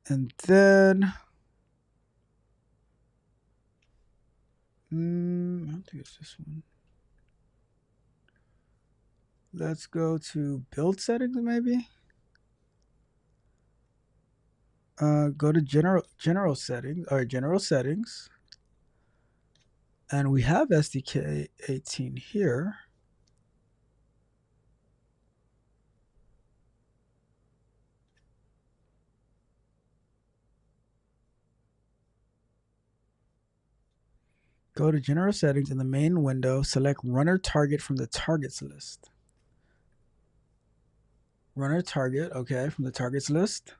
And then I don't think it's this one. Let's go to build settings maybe. Go to general settings. And we have SDK 18 here. Go to general settings in the main window, select runner target from the targets list. Runner target, okay, from the targets list.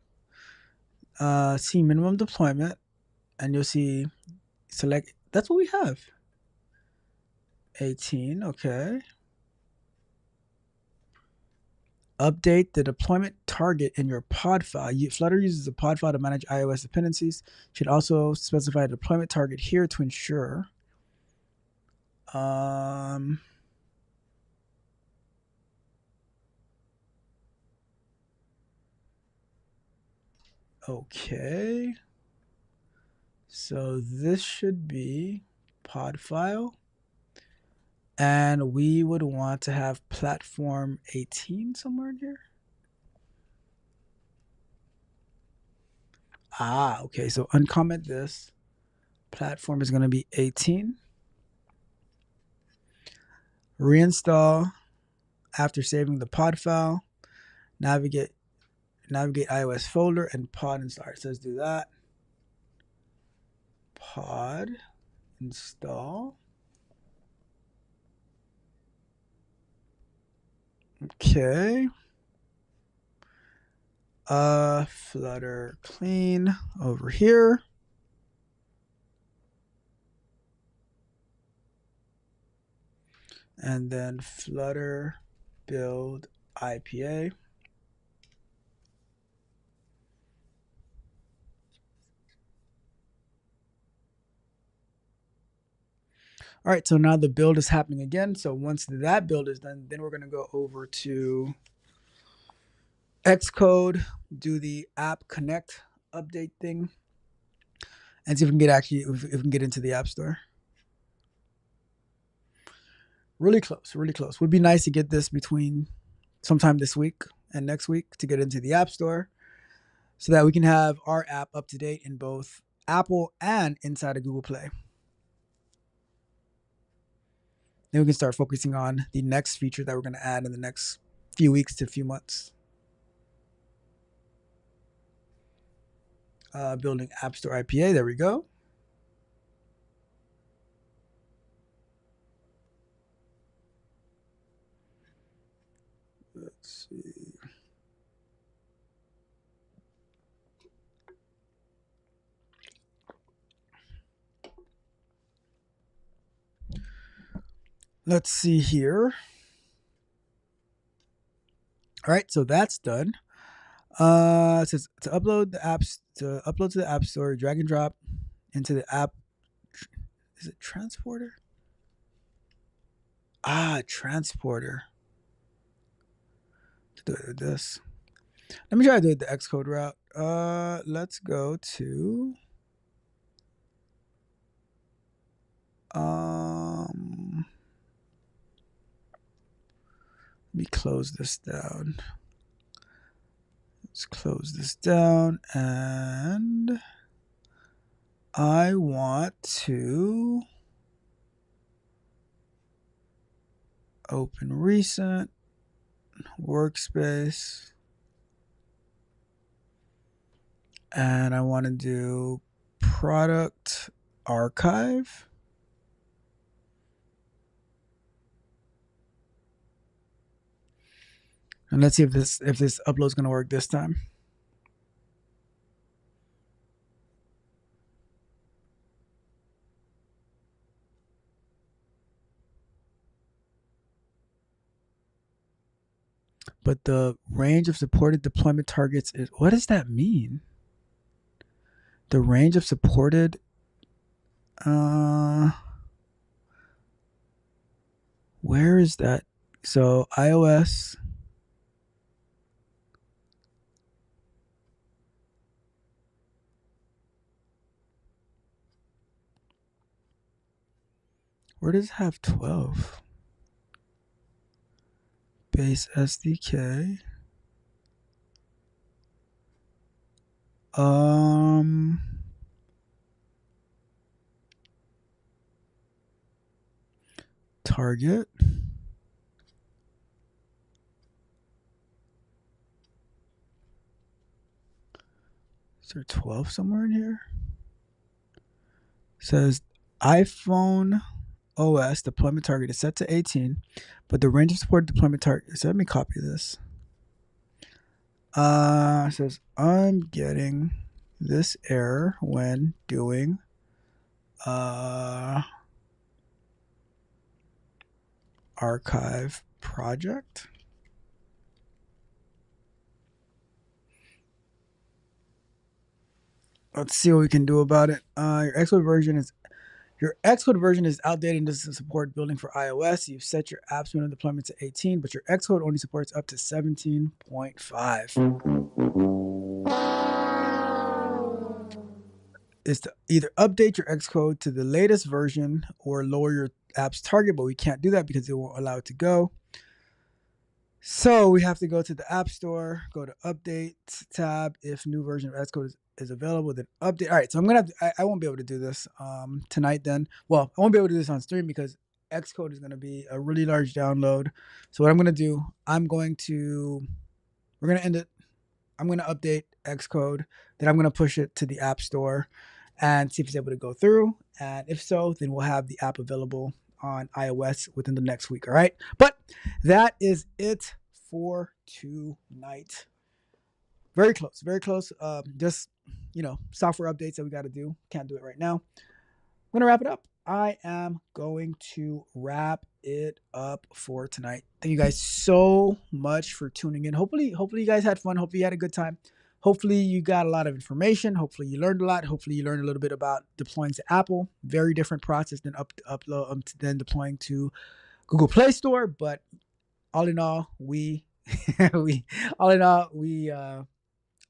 See minimum deployment, and you'll see select, that's what we have. 18, okay. Update the deployment target in your pod file. Flutter uses a pod file to manage iOS dependencies. Should also specify a deployment target here to ensure. Okay. So this should be pod file. And we would want to have platform 18 somewhere in here. Okay. So uncomment this. Platform is going to be 18. Reinstall after saving the pod file. Navigate iOS folder and pod install. It says do that. Pod install. Okay. Flutter clean over here. And then Flutter build IPA. All right, so now the build is happening again. So once that build is done, then we're going to go over to Xcode, do the app connect update thing, and see if we can get if we can get into the App Store. Really close, really close. Would be nice to get this between sometime this week and next week to get into the App Store so that we can have our app up to date in both Apple and inside of Google Play. Then we can start focusing on the next feature that we're going to add in the next few weeks to few months. Building App Store IPA, there we go. Let's see. Let's see here. All right, so that's done. It says to upload the apps to the App Store, drag and drop into the app. Is it transporter? Transporter. Do it with this. Let me try to do it the Xcode route. Let's go to let me close this down. Let's close this down, and I want to open recent workspace, and I want to do product archive. And let's see if this upload is going to work this time. But the range of supported deployment targets is, what does that mean? The range of supported, where is that? So iOS. Where does it have 12? Base SDK. Target. Is there 12 somewhere in here? It says iPhone OS deployment target is set to 18, but the range of supported deployment target. So let me copy this. It says I'm getting this error when doing archive project. Let's see what we can do about it. Your Xcode version is outdated and doesn't support building for iOS. You've set your apps window deployment to 18, but your Xcode only supports up to 17.5. Is to either update your Xcode to the latest version or lower your app's target, but we can't do that because it won't allow it to go. So we have to go to the App Store, go to Update tab. If new version of Xcode is available, then update. All right, so I'm gonna have to, I won't be able to do this tonight then. Well, I won't be able to do this on stream because Xcode is gonna be a really large download. So what I'm gonna do, we're gonna end it. I'm gonna update Xcode, then I'm gonna push it to the App Store and see if it's able to go through. And if so, then we'll have the app available on iOS within the next week. All right, but that is it for tonight. Very close, very close. Just, software updates that we got to do. Can't do it right now. I'm gonna wrap it up. I am going to wrap it up for tonight. Thank you guys so much for tuning in. Hopefully you guys had fun. Hopefully you had a good time. Hopefully you got a lot of information. Hopefully you learned a lot. Hopefully you learned a little bit about deploying to Apple. Very different process than than deploying to Google Play Store. But all in all, we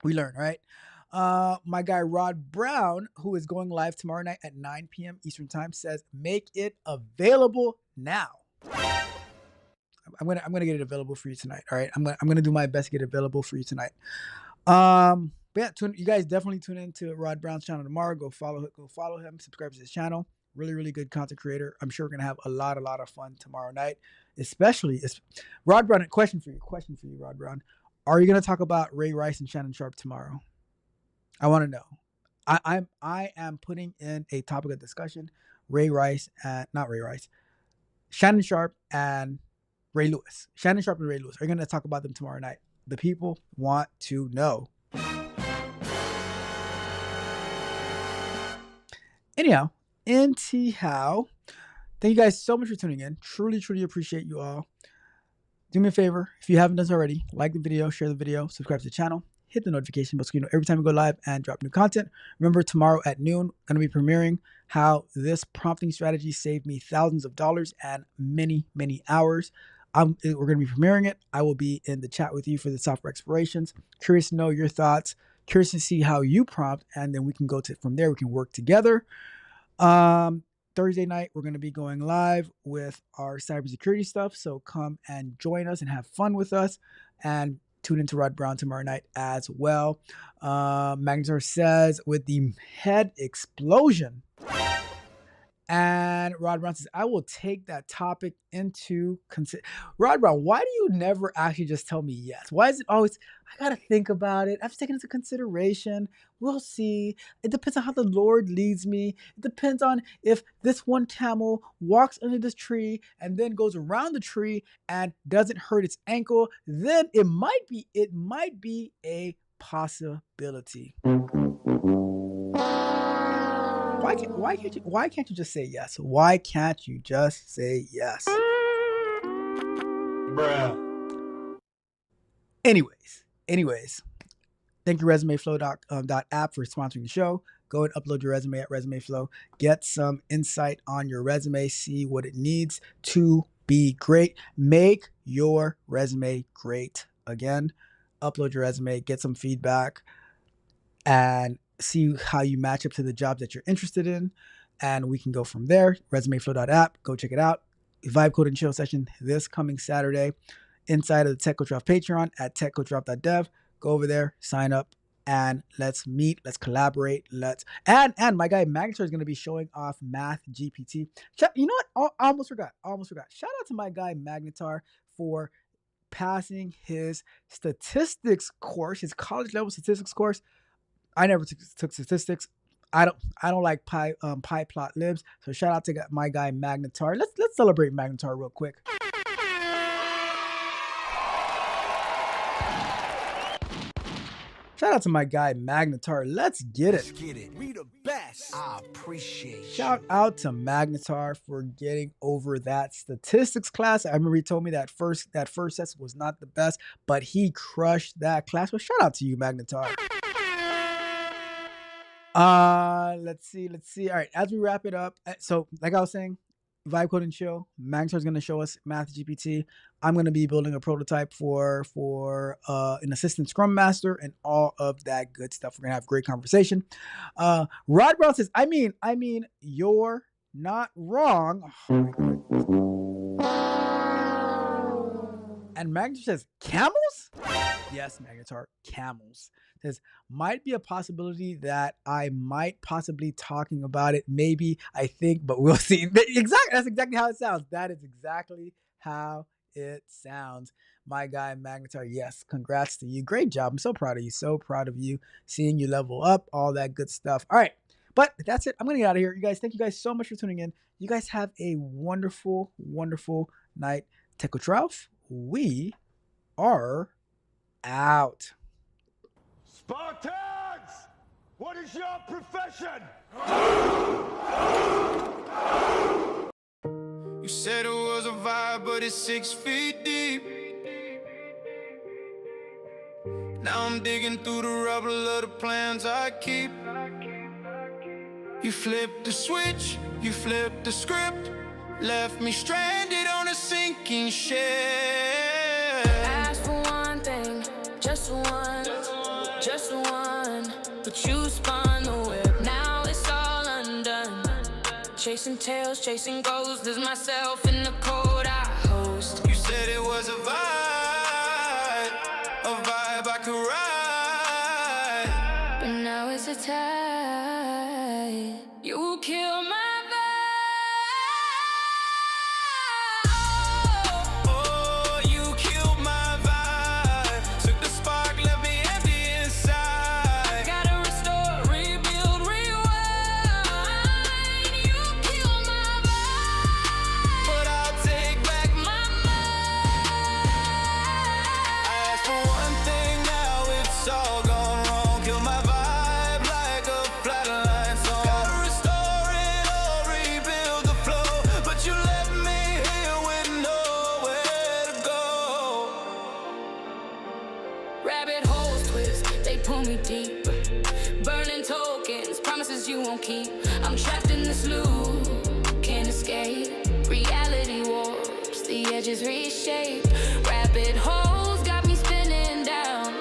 learn, right? My guy Rod Brown, who is going live tomorrow night at 9 p.m. Eastern Time, says make it available now. I'm gonna get it available for you tonight. All right, I'm gonna do my best to get it available for you tonight. But yeah, you guys definitely tune into Rod Brown's channel tomorrow. Go follow him, subscribe to his channel. Really good content creator. I'm sure we're gonna have a lot of fun tomorrow night. Especially Rod Brown. Question for you, Rod Brown. Are you gonna talk about Ray Rice and Shannon Sharp tomorrow? I want to know. I am putting in a topic of discussion. Shannon Sharp and Ray Lewis. Shannon Sharp and Ray Lewis. Are you going to talk about them tomorrow night? The people want to know. Anyhow, thank you guys so much for tuning in. Truly appreciate you all. Do me a favor, if you haven't done so already, like the video, share the video, subscribe to the channel, hit the notification bell so you know every time we go live and drop new content. Remember, tomorrow at noon, going to be premiering how this prompting strategy saved me thousands of dollars and many, many hours. We're going to be premiering it. I will be in the chat with you for the software explorations. Curious to know your thoughts. Curious to see how you prompt, and then we can go to from there. We can work together. Thursday night, we're going to be going live with our cybersecurity stuff. So come and join us and have fun with us, and tune into Rod Brown tomorrow night as well. Magnetar says, with the head explosion. And Rod Brown says, I will take that topic into consider. Rod Brown, why do you never actually just tell me yes? Why is it always, I got to think about it. I've taken into consideration. We'll see. It depends on how the Lord leads me. It depends on if this one camel walks under this tree and then goes around the tree and doesn't hurt its ankle. Then it might be a possibility. Why can't you just say yes? Why can't you just say yes? Bruh. Anyways, thank you resumeflow.app for sponsoring the show. Go and upload your resume at ResumeFlow. Get some insight on your resume. See what it needs to be great. Make your resume great. Again, upload your resume, get some feedback, and see how you match up to the jobs that you're interested in, and we can go from there. ResumeFlow.app, go check it out. Vibe Code and Chill session this coming Saturday inside of the Tech Coach Off Patreon at techcoachoff.dev. Go over there, sign up, and let's meet, let's collaborate, and my guy Magnetar is going to be showing off Math GPT. You know what? I almost forgot. Shout out to my guy Magnetar for passing his statistics course, his college level statistics course. I never took statistics. I don't like pi plot libs. So shout out to my guy Magnetar. Let's celebrate Magnetar real quick. Shout out to my guy Magnetar. Let's get it. Get it. We the best. I appreciate you. Shout out to Magnetar for getting over that statistics class. I remember he told me that first test was not the best, but he crushed that class. Well, shout out to you, Magnetar. Let's see. All right, as we wrap it up, so like I was saying, Vibe Code and Chill, Magnetar's going to show us Math GPT. I'm going to be building a prototype for an assistant scrum master and all of that good stuff. We're going to have a great conversation. Rod Brown says, I mean, you're not wrong. And Magnetar says, camels? Yes, Magnetar, camels. Says, might be a possibility that I might possibly talking about it. Maybe, I think, but we'll see. That's exactly how it sounds. That is exactly how it sounds. My guy Magnetar, yes, congrats to you. Great job. I'm so proud of you. So proud of you. Seeing you level up, all that good stuff. All right, but that's it. I'm going to get out of here. You guys, thank you guys so much for tuning in. You guys have a wonderful, wonderful night. Tech Ralph, we are out. Spartans! What is your profession? You said it was a vibe, but it's 6 feet deep. Now I'm digging through the rubble of the plans I keep. You flipped the switch, you flipped the script, left me stranded on a sinking ship. Ask for one thing, just one, but you spun the whip, now it's all undone. Chasing tails, chasing ghosts, there's myself in the cold I host. You said it was a vibe I could ride. But now it's a tide, you kill my you won't keep. I'm trapped in this loop, can't escape. Reality warps, the edges reshape. Rabbit holes got me spinning down,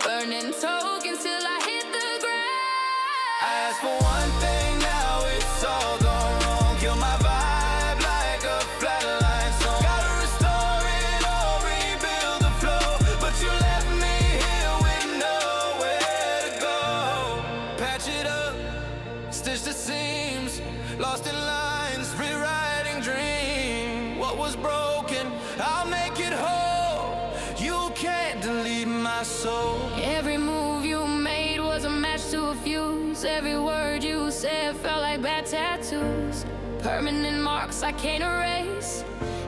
burning tokens till I hit the ground. I asked for one thing, now it's all gone wrong. Kill my vibe like a flatline song. Gotta restore it or rebuild the flow, but you left me here with nowhere to go. Patch it up, stitch the seams, lost in lines, rewriting dream. What was broken, I'll make it whole. You can't delete my soul. Every move you made was a match to a fuse. Every word you said felt like bad tattoos. Permanent marks I can't erase.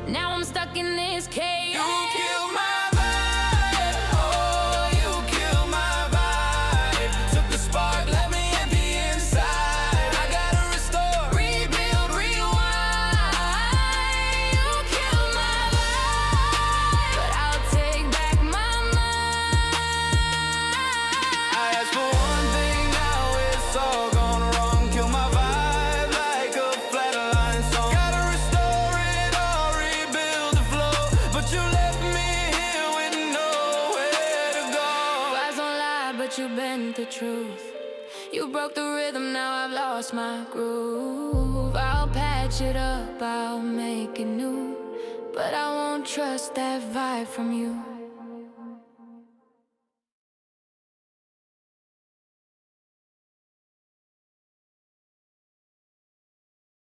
Now I'm stuck in this cage. You killed my vibe, oh, you killed my vibe. Took the spark, left me empty inside. I gotta restore, Rebuild, rewind. You killed my vibe, but I'll take back my mind. I asked for one thing, now it's all gone wrong. Kill my vibe like a flatline song. Gotta restore it or rebuild the flow, but you left me here with nowhere to go. Lies don't lie, but you bent the truth. You broke the rhythm, now I've lost my groove. I'll patch it up, I'll make it new, but I won't trust that vibe from you.